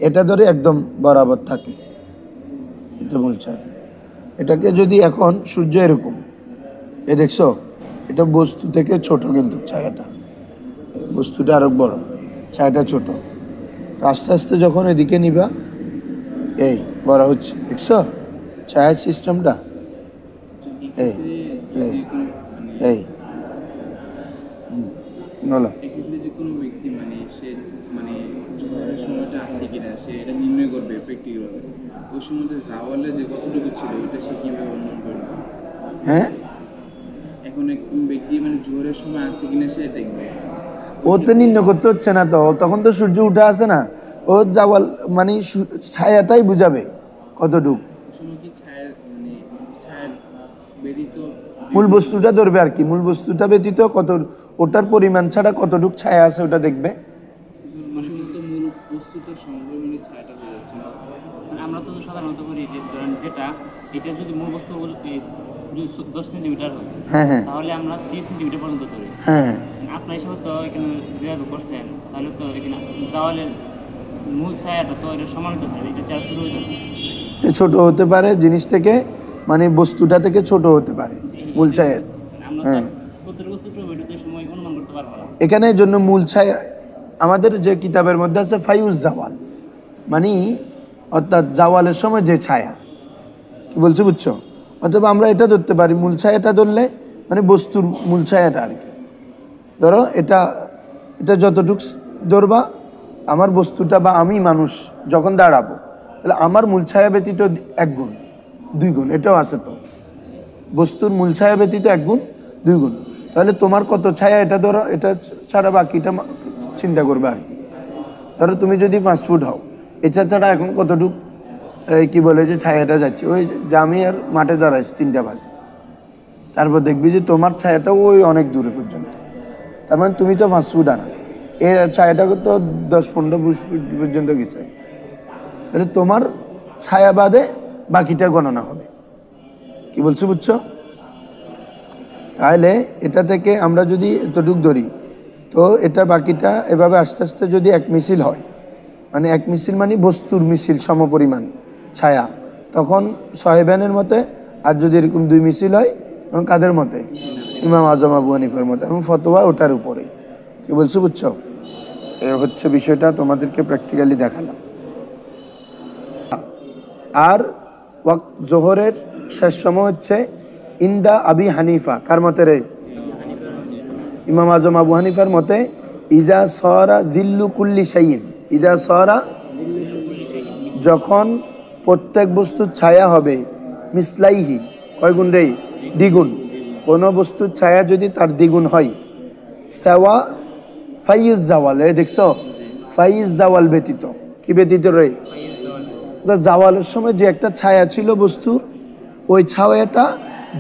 এটা ধরে একদম বরাবর থাকে, এটা বলছে। এটাকে যদি এখন সূর্য এরকম, দেখছো এটা বস্তু থেকে ছোট, কিন্তু ছায়াটা বস্তুটা আরো বড়, ছায়াটা ছোট। আস্তে আস্তে যখন এদিকে নিবা বড় হচ্ছে, দেখছো ছায়ার সিস্টেমটা? হ্যাঁ, ও তো নির্ণয় করতে হচ্ছে না তো, তখন তো সূর্য উঠে আসে না, ও জাওয়াল মানে ছায়াটাই বুঝাবে কতটুক। মূল বস্তুটা ধরবে আর কি, মূল বস্তুটা ব্যতীত কত, ওটার পরিমাণ ছাড়া কতটুক ছায়া আছে ওটা দেখবে। আমরা তো সাধারণত করি যে যেটা এটা যদি মূল বস্তু 10 সেন্টিমিটার হয়, তাহলে আমরা 30 সেন্টিমিটার পর্যন্ত ধরি। আপনার হিসাবে তো এখানে যেভাবে করছেন, তাহলে তো এখানে জাওয়ালের মূল ছায়াটা তো এটা সমান হতেছে, এটা ছায়া শুরু হইতেছে, ছোট হতে পারে জিনিস থেকে, মানে বস্তুটা থেকে ছোট হতে পারে মূল ছায়া। এখানে জন্য মূল ছায়া আমাদের যে কিতাবের মধ্যে আছে ফায়ুজ জাওয়াল, মানে অর্থাৎ জাওয়ালের সময় যে ছায়া, কি বলছো বুঝছো? অথবা আমরা এটা ধরতে পারি, মূল ছায়াটা ধরলে মানে বস্তুর মূল ছায়াটা আর কি। ধরো এটা যতটুক ধরবা, আমার বস্তুটা বা আমি মানুষ যখন দাঁড়াবো, তাহলে আমার মূল ছায়া ব্যতীত 1 গুণ, 2 গুণ, এটাও আছে তো, বস্তুর মূল ছায়া ব্যতীত 1 গুণ, 2 গুণ। তাহলে তোমার কত ছায়া এটা ধরো, এটা ছাড়া বাকিটা চিন্তা করবে আর কি। ধরো তুমি যদি 5 ফুট হও, এটা ছাড়া এখন কতটুক কি বলে যে ছায়াটা যাচ্ছে, ওই যে আমি আর মাঠে দাঁড়াইছি 3টা বাজে, তারপর দেখবি যে তোমার ছায়াটা ওই অনেক দূরে পর্যন্ত, তার মানে তুমি তো 5 ফুট আনা, এর ছায়াটা তো 10-15 ফুট পর্যন্ত গেছে, তাহলে তোমার ছায়া বাদে বাকিটা গণনা হবে। কি বলছো বুঝছো? তাহলে এটা থেকে আমরা যদি এতটুক ধরি, তো এটা বাকিটা এভাবে আস্তে আস্তে যদি 1 মিছিল হয়, মানে 1 মিছিল মানে বস্তুর মিছিল সমপরিমাণ ছায়া, তখন সাহেবানের মতে। আর যদি এরকম 2 মিছিল হয়, তখন কাদের মতে? ইমাম আজম আবু হানিফার মতে, এবং ফতোয়া ওটার উপরে। কি বলছো বুঝছো? এ হচ্ছে বিষয়টা, তোমাদেরকে প্র্যাকটিক্যালি দেখালাম। আর জোহরের শেষ সময় হচ্ছে ইন্দা আবি হানিফা, কার মতে রে? ইমাম আজম আবু হানিফার মতে ইদা সরা জিল্লু কুল্লি শাইইন, ইদা সরা, যখন প্রত্যেক বস্তুর ছায়া হবে মিসলাইহি, কয় গুণ রে? দ্বিগুণ। কোন বস্তুর ছায়া যদি তার দ্বিগুণ হয়, সেওয়া ফাইজ জাওয়াল, এই দেখছো ফাইজ জাওয়াল ব্যতীত, কি ব্যতীত রে? তো জাওয়ালের সময় যে একটা ছায়া ছিল বস্তুর, ওই ছায়াটা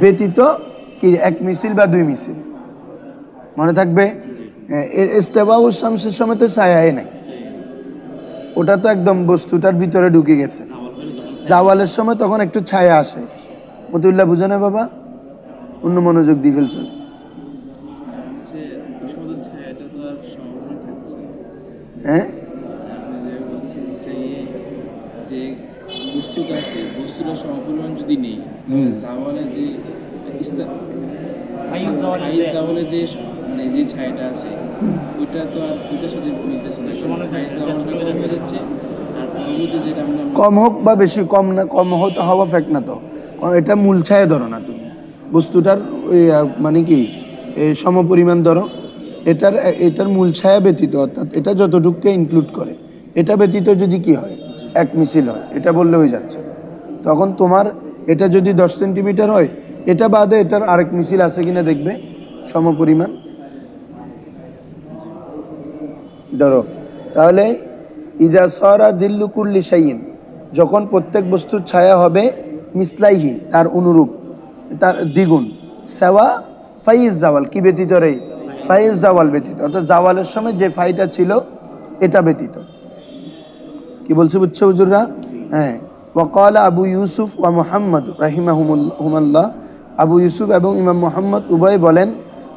ব্যতীত কি এক মিছিল বা দুই মিছিল, মনে থাকবে? ইস্তেওয়া ও শামসের সময় তো ছায়াই নাই, ওটা তো একদম বস্তুটার ভিতরে ঢুকে গেছে। জাওয়ালের সময় তখন একটু ছায়া আসে। মতিউল্লাহ বুঝে না বাবা? অন্য মনোযোগ দিয়ে ফেলছো। হ্যাঁ, যে বস্তুটা আছে, বস্তুটা সমপরিমাণ যদি নেই, জাওয়ালে যে জাওয়ালে যে মানে যে ছায়াটা আছে, ওইটা তো আর ওইটার সাথে মিলতেছে না, যাচ্ছে। আর পরবর্তী যেটা আমরা কম হোক বা বেশি, কম না কম হতে হওয়া ফেক না তো, এটা মূল ছায়া ধরো না তুমি, বস্তুটার ওই মানে কি সমপরিমাণ ধরো, এটার মূল ছায়া ব্যতীত, অর্থাৎ এটা যতটুকুকে ইনক্লুড করে, এটা ব্যতীত যদি কি হয় এক মিছিল হয়, এটা বললে হয়ে যাচ্ছে। তখন তোমার এটা যদি 10 সেন্টিমিটার হয়, এটা বাদে এটার আরেক মিছিল আছে কিনা দেখবে সমপরিমাণ ধরো। তাহলে ইজা সরা দিল্লু কুল্লি শাইইন, যখন প্রত্যেক বস্তুর ছায়া হবে মিসলাইহি, তার অনুরূপ, তার দ্বিগুণ, সেওয়া ফাইজ জাওয়াল, কি ব্যতীত রে? ফাইজ জাওয়াল ব্যতীত, অর্থাৎ জাওয়ালের সময় যে ফাইটা ছিল এটা ব্যতীত। কি বলছে বুঝছো হুজুররা? হ্যাঁ, ওয়াকালা আবু ইউসুফ ওয়া মুহাম্মদ রাহিমাহুমুল্লাহ, আবু ইউসুফ এবং ইমাম মুহাম্মদ উভয় বলেন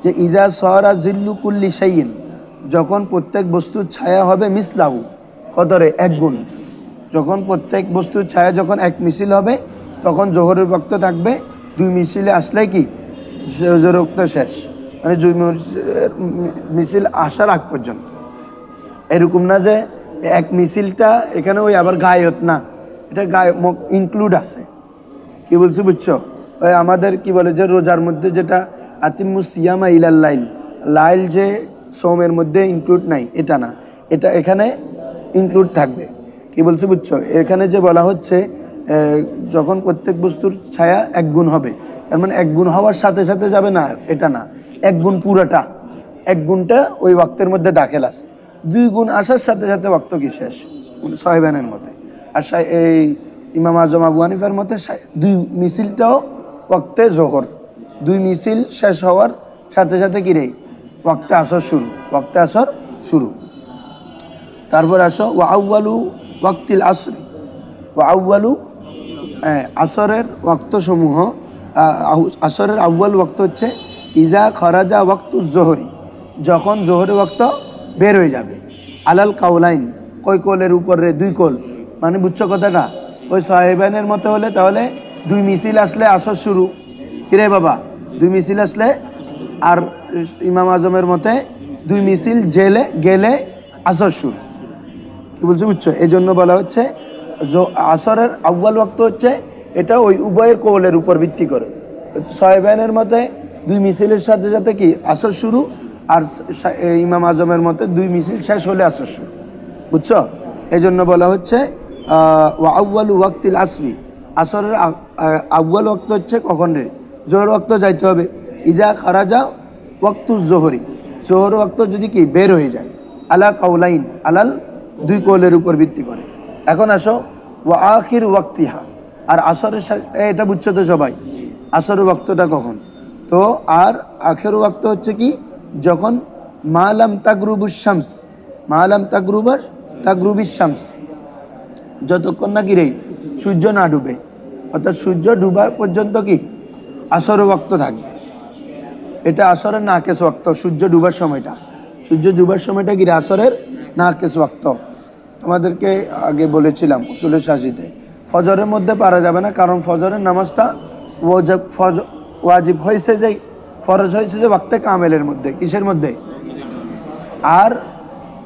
যে ইজা সরা জিল্লু কুল্লি শাইইন, যখন প্রত্যেক বস্তুর ছায়া হবে মিসলাহু, কদরে এক গুণ, যখন প্রত্যেক বস্তুর ছায়া যখন এক মিছিল হবে, তখন জোহরের বক্ত থাকবে, দুই মিছিলে আসলে কি জোহরের বক্ত শেষ, মানে দুই মিছিল আসার আগ পর্যন্ত। এরকম না যে এক মিছিলটা এখানে ওই আবার গায়ত না, এটা গায় ইনক্লুড আছে। কি বলছি বুঝছো? ওই আমাদের কি বলে যে রোজার মধ্যে যেটা আতিমু সিয়ামা ইলাল লাইল, লাইল যে সোমের মধ্যে ইনক্লুড নাই, এটা না, এটা এখানে ইনক্লুড থাকবে। কি বলছি বুঝছো? এখানে যে বলা হচ্ছে যখন প্রত্যেক বস্তুর ছায়া এক গুণ হবে, তার মানে এক গুণ হওয়ার সাথে সাথে যাবে না, এটা না, এক গুণ পুরাটা, এক গুণটা ওই ওয়াক্তের মধ্যে দাখিল আছে, দুই গুণ আসার সাথে সাথে ওয়াক্ত কি শেষ, সাহেবানের মতে। আর এই ইমাম আজম আবু হানিফার মতে দুই মিছিলটাও ওয়াক্তে জোহর, দুই মিছিল শেষ হওয়ার সাথে সাথে কি রে ওয়াক্তে আসর শুরু, ওয়াক্তে আসর শুরু। তারপর আসো ওয়া আউয়ালু ওয়াক্তিল আসরি, ওয়া আউয়ালু আসরের ওয়াক্তসমূহ, আসরের আউয়াল ওয়াক্ত হচ্ছে ইজা খরাজা ওয়াক্তু জোহরি, যখন জোহরের ওয়াক্ত বের হয়ে যাবে, আলাল কাউলাইন, কয় কোলের উপরে? দুই কোল, মানে বুঝছো কথাটা? ওই সাহেবানের মতে হলে তাহলে দুই মিছিল আসলে আসর শুরু, কিরে বাবা, দুই মিছিল আসলে। আর ইমাম আজমের মতে দুই মিছিল জেলে গেলে আসর শুরু। কি বলছো বুঝছো? এই জন্য বলা হচ্ছে আসরের আউয়াল ওয়াক্ত হচ্ছে এটা ওই উভয়ের কৌলের উপর ভিত্তি করে। সাহেবানের মতে দুই মিছিলের সাথে সাথে কি আসর শুরু, আর ইমাম আজমের মতে দুই মিছিল শেষ হলে আসর শুরু, বুঝছো? এই জন্য বলা হচ্ছে ওয়া আউয়ালু ওয়াক্তিল আসরি, আসরের আউয়াল ওয়াক্ত হচ্ছে কখন রে? জোহর ওয়াক্ত যাইতে হবে, ইজা খারাজা ওয়াক্তু জোহরি, জোহর ওয়াক্ত যদি কি বের হয়ে যায়, আলা কাউলাইন, আলাল দুই কৌলের উপর ভিত্তি করে। এখন আসো ওয়া আখির ওয়াক্তিহা, আর আসরের এটা বুঝছো তো সবাই, আসরের ওয়াক্তটা কখন? তো আর আখের ওয়াক্ত হচ্ছে কি, যখন মালাম তাগরুবুশ শামস, মালাম তাগরুবিশ শামস, যতক্ষণ না কি রে সূর্য না ডুবে, অর্থাৎ সূর্য ডুবার পর্যন্ত কি আসরের ওয়াক্ত থাকবে। এটা আসরের নাকেস ওয়াক্ত, সূর্য ডুবার সময়টা, সূর্য ডুবার সময়টা কি আসরের নাকেস ওয়াক্ত। তোমাদেরকে আগে বলেছিলাম উসুলের শাসিতে, ফজরের মধ্যে পারা যাবে না, কারণ ফজরের নামাজটা ওয়াজিব হয়েছে যে, ফরজ হয়েছে যে ওয়াক্তে কামেলের মধ্যে, কিসের মধ্যে? আর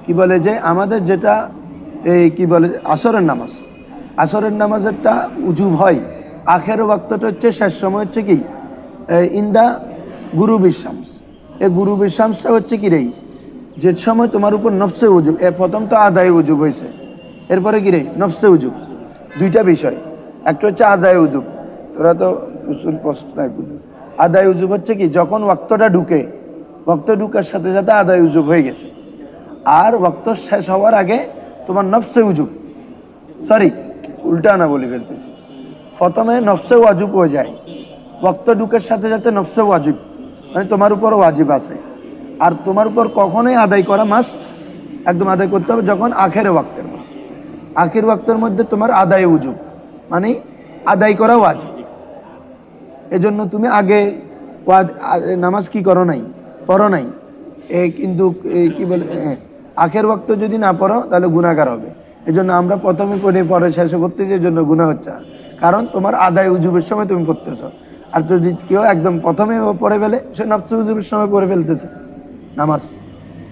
কি বলে যে আমাদের যেটা এই কি বলে আসরের নামাজ, আসরের নামাজেরটা উজুব হয়, আখের ওয়াক্তটা হচ্ছে শেষ সময় হচ্ছে কি ইন্দা গুরুবিশ শামস। এই গুরুবিশ শামসটা হচ্ছে কি রে, যে সময় তোমার উপর নফসে উজুব, প্রথম তো আদায় উজুব হয়েছে, এরপরে কি রে নফসে উজুব, দুইটা বিষয়, একটা হচ্ছে আদায় উজুব, তোরা তো উসুল প্রশ্ন বুঝো। আদায় উজুব হচ্ছে কি যখন ওয়াক্তটা ঢুকে, ওয়াক্ত ঢুকার সাথে সাথে আদায় উজুব হয়ে গেছে। আর ওয়াক্ত শেষ হওয়ার আগে তোমার নফসে উজুব, সরি উল্টা না বলে ফেলতেছি, প্রথমে নফসে ওয়াজিব হয়ে যায়, ওয়াক্ত ঢুকার সাথে সাথে নফসে ওয়াজিব, মানে তোমার উপর ওয়াজিব আছে। আর তোমার উপর কখনোই আদায় করা মাস্ট, একদম আদায় করতে হবে যখন আখের ওয়াক্তের মধ্যে, আখের ওয়াক্তের মধ্যে তোমার আদায় উজুব, মানে আদায় করা ওয়াজিব। এজন্য তুমি আগে নামাজ কি করো নাই, পড়ো নাই, কিন্তু কি বলে আখের ওয়াক্ত যদি না পড়ো তাহলে গুনাহগার হবে। এজন্য আমরা প্রথমে পড়ে পরে শেষে করতেছি, এই জন্য গুনাহ হচ্ছে। কারণ তোমার আদায় উজুবের সময় তুমি পড়তেছো। আর যদি কেউ একদম প্রথমে পড়ে ফেলে, সে নফসে উজুবের সময় পড়ে ফেলতেছে নামাজ,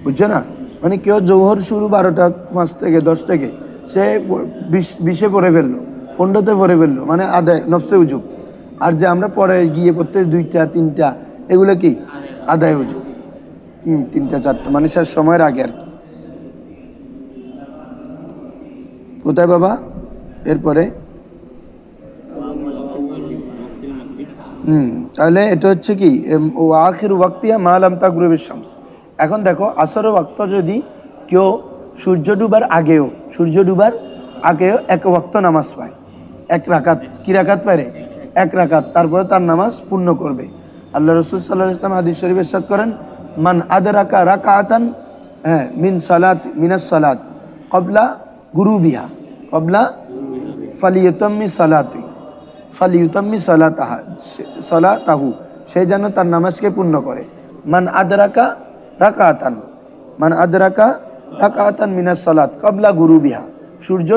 বুঝছো না? মানে কেউ জোহর শুরু 12টা 5 থেকে 10 থেকে, সে 20-এ পড়ে ফেললো, 15তে পড়ে ফেললো, মানে আদায় নফসে উজুব। আর যে আমরা পরে গিয়ে পড়তে 2টা 3টা, এগুলো কি আদায় উজুব। 3টা 4টা মানে শেষ সময়ের আগে আর কি। কোথায় বাবা? এরপরে তাহলে এটা হচ্ছে কি ও আখির ওয়াক্তিয়া মা লাম তাগরুবিশ শামস। এখন দেখো আসর ওয়াক্ত যদি কেউ সূর্য ডুবার আগেও এক ওয়াক্ত নামাজ পায়, 1 রাকাত, কি রাকাত পারে? 1 রাকাত, তারপরে তার নামাজ পূর্ণ করবে। আল্লাহ রাসূল সাল্লাল্লাহু আলাইহি ওয়াসাল্লাম হাদিস শরীফে ইরশাদ করেন, মান আদরাকা রাকাতান মিনাস সালাত ক্বাবলা গুরুবিহা ফালিয়ুতাম্মি সালাতাহু, সে যেন তার নামাজকে পূর্ণ করে। মান আদরাকা রাকাতান মিনাস সালাত ক্বাবলা গুরুবিহা, সূর্য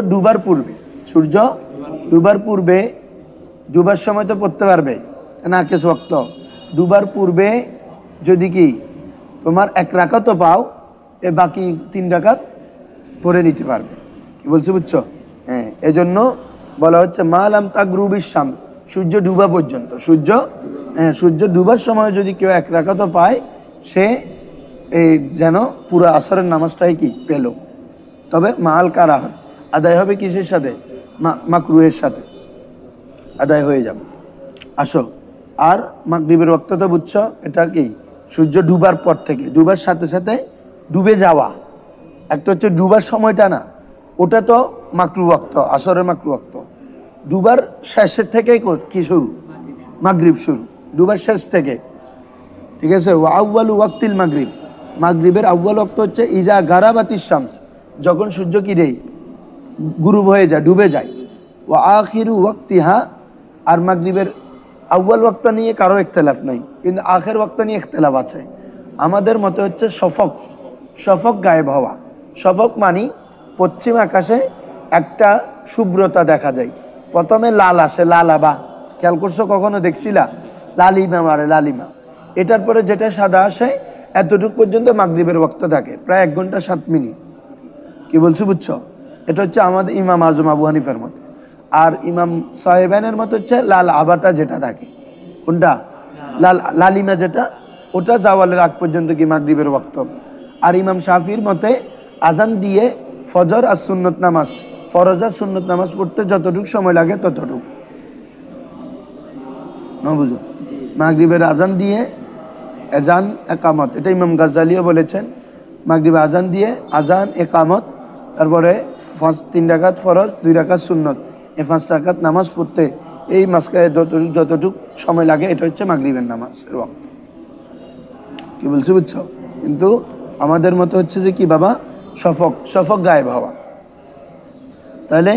ডুবার পূর্বে, ডুবার সময় তো পড়তে পারবে না, কেস ওয়াক্ত ডুবার পূর্বে যদি কি তোমার 1 রাকাতও পাও, বাকি 3 রাকাত পড়ে নিতে পারবে। কি বলছো, বুঝছো? হ্যাঁ, এজন্য বলা হচ্ছে মা লাম তাগরুবিশ শামস, সূর্য ডুবা পর্যন্ত। সূর্য ডুবার সময় যদি কেউ 1 রাকাতও পায়, সে যেন পুরো আসরের নামাজটাই কি পেল। তবে মাল কারাহাত আদায় হবে কিসের সাথে? মাকরুহের সাথে আদায় হয়ে যাবে। আসো, আর মাগরিবের ওয়াক্ত তো বুঝছো, এটা কি সূর্য ডুবার পর থেকে, ডুবার সাথে সাথে ডুবে যাওয়া। একটা হচ্ছে ডুবার সময়টা না, ওটা তো মাকরু ওয়াক্ত, আসরের মাকরু ওয়াক্ত। ডুবার শেষের থেকেই কি শুরু? মাগরিব শুরু, ডুবার শেষ থেকে, ঠিক আছে? আউয়ালু ওয়াক্তিল মাগরিব, মাগরিবের আউয়াল ওয়াক্ত হচ্ছে ইজা গারাবাতিশ শামস, যখন সূর্য কি রে গুরুব হয়ে যায়, ডুবে যায়। ওয়া আখিরু ওয়াক্তিহা, আর মাগরিবের আউয়াল ওয়াক্ত নিয়ে কারো ইখতিলাফ নাই, কিন্তু আখের ওয়াক্ত নিয়ে ইখতিলাফ আছে। আমাদের মতে হচ্ছে শফক গায়েব হওয়া। শফক মানি পশ্চিম আকাশে একটা শুভ্রতা দেখা যায়, প্রথমে লাল আসে, লাল আবা, খেয়াল করছো কখনো দেখছিলা? লালিমা মারে, লালিমা। এটার পরে যেটা সাদা আসে, এতটুকু পর্যন্ত মাগরিবের ওয়াক্ত থাকে, প্রায় 1 ঘন্টা 7 মিনিট। কি বলছো, বুঝছো? এটা হচ্ছে আমাদের ইমাম আজম আবু হানিফার মতে। আর ইমাম সাহেবানের মতে হচ্ছে লাল আবাটা যেটা থাকে, কোনটা? লালিমা যেটা, ওটা জাওয়ালের আগ পর্যন্ত কি মাগরিবের ওয়াক্ত। আর ইমাম শাফির মতে আজান দিয়ে ফজর আর সুন্নত নামাজ, ফরজ আর সুন্নত নামাজ পড়তে যতটুকু সময় লাগে ততটুকু, না বুঝো? মাগরিবের আজান দিয়ে এজান একামত, এটা ইমাম গাজ্জালিও বলেছেন। মাগরিবে আজান দিয়ে আজান একামত, তারপরে 3 রাকাত ফরজ, 2 রাকাত সুন্নত, এই 5 রাকাত নামাজ পড়তে এই মাঝখানে যতটুকু সময় লাগে, এটা হচ্ছে মাগরিবের নামাজের ওয়াক্ত। কি বলছি, বুঝছো? কিন্তু আমাদের মতো হচ্ছে যে কি বাবা, শফক গায়েব হওয়া। তাহলে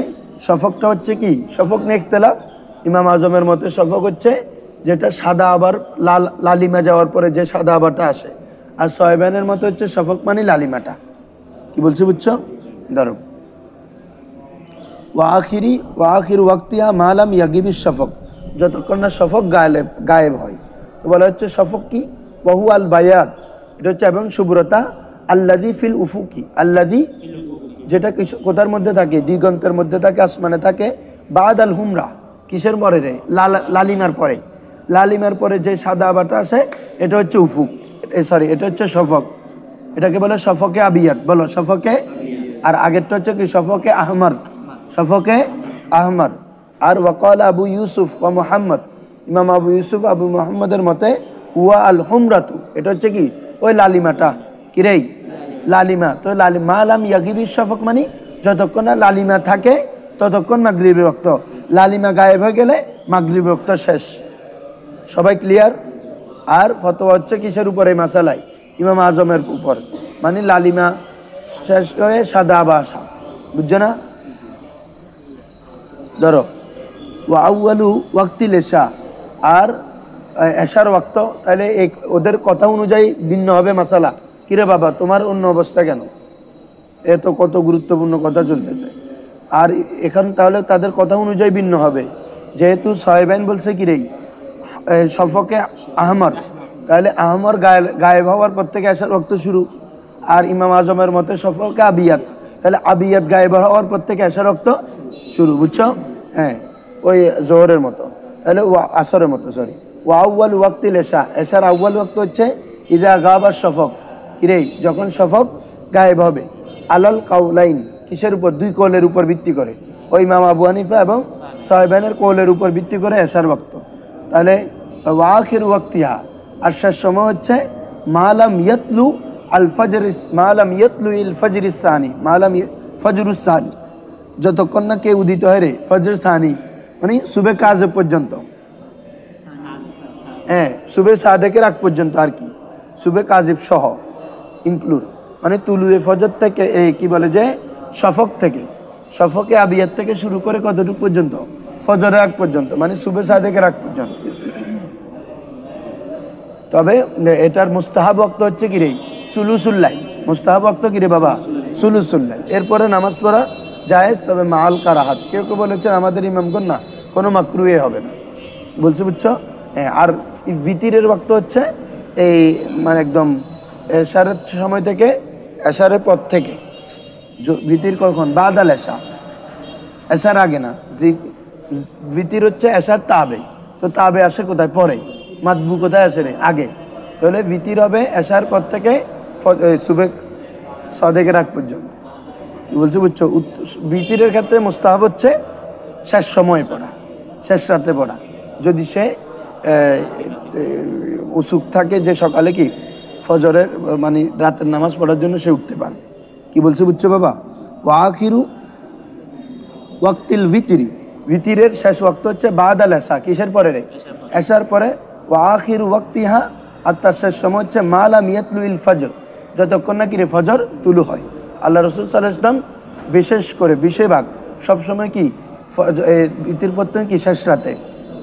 শফকটা হচ্ছে কি? শফক নিয়ে ইখতিলাফ। ইমাম আজমের মতে শফক হচ্ছে যেটা সাদা আবার লালিমা যাওয়ার পরে যে সাদা আবারটা আসে। আর সাহেবানের মতে হচ্ছে শফক মানে লালিমাটা। কি বলছি, বুঝছো? ধরো ওয়াখির ওয়াক্তিহা মা লাম ইয়াগিবিশ শফক, যতক্ষণ না শফক গায়েব হয়। তো বলা হচ্ছে শফক কি? ওয়াহু আল বায়াত, এটা হচ্ছে এবং শুভ্রতা। আল্লাযী ফিল উফুকি, আল্লাযী যেটা কোথার মধ্যে থাকে? দিগন্তের মধ্যে থাকে, আসমানে থাকে। বাদ আল হুমরা, কিসের পরে রে? লালিমার পরে। লালিমার পরে যে সাদা আবাটা আসে, এটা হচ্ছে উফুক, এটা হচ্ছে শফক। এটাকে বলে শফকে আবিয়াত। বলো শফকে। আর আগেরটা হচ্ছে কি? শফকে আহমার, শফকে আহমার। আর ওয়াকাল আবু ইউসুফ ওয়া মুহাম্মদ, ইমাম আবু ইউসুফ আবু মুহাম্মদের মতে হুয়া আল হুমরাতু, এটা হচ্ছে কি? ওই লালিমাটা কিরে লালিমা, তো লালিমা আলাম ইয়াগিবি শফক মানে যতক্ষণ না লালিমা থাকে ততক্ষণ মাগরিবের ওয়াক্ত, লালিমা গায়েব হয়ে গেলে মাগরিবের ওয়াক্ত শেষ। সবাই ক্লিয়ার? আর ফতোয়া হচ্ছে কিসের উপরে মাসালাই? ইমাম আজমের উপর, মানে লালিমা শেষ হয়ে সাদা আবাসা, বুঝছো না? ধরো ওয়া আউয়ালু ওয়াক্তিল এশা, আর এশার ওয়াক্ত, তাহলে ওদের কথা অনুযায়ী ভিন্ন হবে মাসালা। কিরে বাবা তোমার অন্য অবস্থা কেন? এ তো কত গুরুত্বপূর্ণ কথা চলতেছে। আর এখন তাহলে তাদের কথা অনুযায়ী ভিন্ন হবে, যেহেতু সাহেবাইন বলছে কিরে শফকে আহমর, তাহলে আহমর গায়েব হওয়ার পর থেকে এশার ওয়াক্ত শুরু। আর ইমাম আজমের মতে শফকে আবিয়াত, তাহলে আবিয়াত গায়েব হওয়ার পর থেকে এশার ওয়াক্ত শুরু, বুঝছো? হ্যাঁ, ওই জোহরের মতো, তাহলে আসরের মতো, সরি। ওয়া আউয়াল ওয়াক্তিল এশা, এশার আউয়াল ওয়াক্ত হচ্ছে ইদা গাবা শফক, কিরে যখন শফক গায়েব হবে। আলাল কাউলাইন, কিসের উপর? দুই কৌলের উপর ভিত্তি করে, ওই ইমাম আবু হানিফা এবং সাহেবানের কৌলের উপর ভিত্তি করে এশার ওয়াক্ত। তাহলে ওয়া আখির ওয়াক্তিহা, আর শেষ সময় হচ্ছে মালাম ইয়াতলু আল ফজর, মালাম ইয়াতলু ইল ফজরিস সানি, মালাম ফজরুস সানি, যতক্ষণ না কে উদিত হয় রে ফজর সানি, মানে সুবে কাজে পর্যন্ত। হ্যাঁ, সুবে সাদেকের আগ পর্যন্ত আর কি, সুবে কাজিব সহ ইনক্লুড, মানে তুলুয়ে ফজর থেকে কি বলে যে শফক থেকে, শফকে আবিয়াত থেকে শুরু করে কতটুকু পর্যন্ত? ফজরের আগ পর্যন্ত, মানে সুবে সাদেকের আগ পর্যন্ত। তবে এটার মুস্তাহাব ওয়াক্ত হচ্ছে কিরে সুলুসুল লাইল, মুস্তাহাব ওয়াক্ত কিরে বাবা সুলুসুল লাইল। এরপরে নামাজ পড়া জায়েজ, তবে মাল কারাহাত। কেউ কেউ বলেছেন আমাদের ইমামগণ না কোনো মাকরুহে হবে না, বলছে, বুঝছো? হ্যাঁ, আর ভিতিরের ওয়াক্ত হচ্ছে এই মানে একদম এশারের সময় থেকে, এশারের পর থেকে। ভিতির কখন? বাদাল এশা, এশার আগে না। যে ভিতির হচ্ছে এশার তাবে, তো তাবে আসে কোথায়? পরে। মাতবু কোথায় আসে রে? আগে। তাহলে ভিতির হবে এশার পর থেকে সুবে সাদেকের আগ পর্যন্ত। কি বলছো, বুঝছো? ভিতিরের ক্ষেত্রে মুস্তাহাব হচ্ছে শেষ সময়ে পড়া, শেষ রাতে পড়া, যদি সে উসুক থাকে যে সকালে কি ফজরের মানে রাতের নামাজ পড়ার জন্য সে উঠতে পারে। কি বলছে, বুঝছো বাবা? ওয়া আখিরু ওয়াক্তিল ভিতিরি, ভিতিরের শেষ ওয়াক্ত হচ্ছে বাদাল এশা, কিসের পরে রে? এশার পরে। ওয়া আখিরু ওয়াক্তিহা, আর তার শেষ সময় হচ্ছে মালাম ইয়াতলু ইল ফজর, যতক্ষণ না কি রে ফজর তুলু হয়। আল্লাহ রসুল সাল্লাল্লাহু আলাইহি ওয়াসাল্লাম বিশেষ করে বেশিরভাগ সবসময় কি ভিতির পড়তেন কি শেষ রাতে,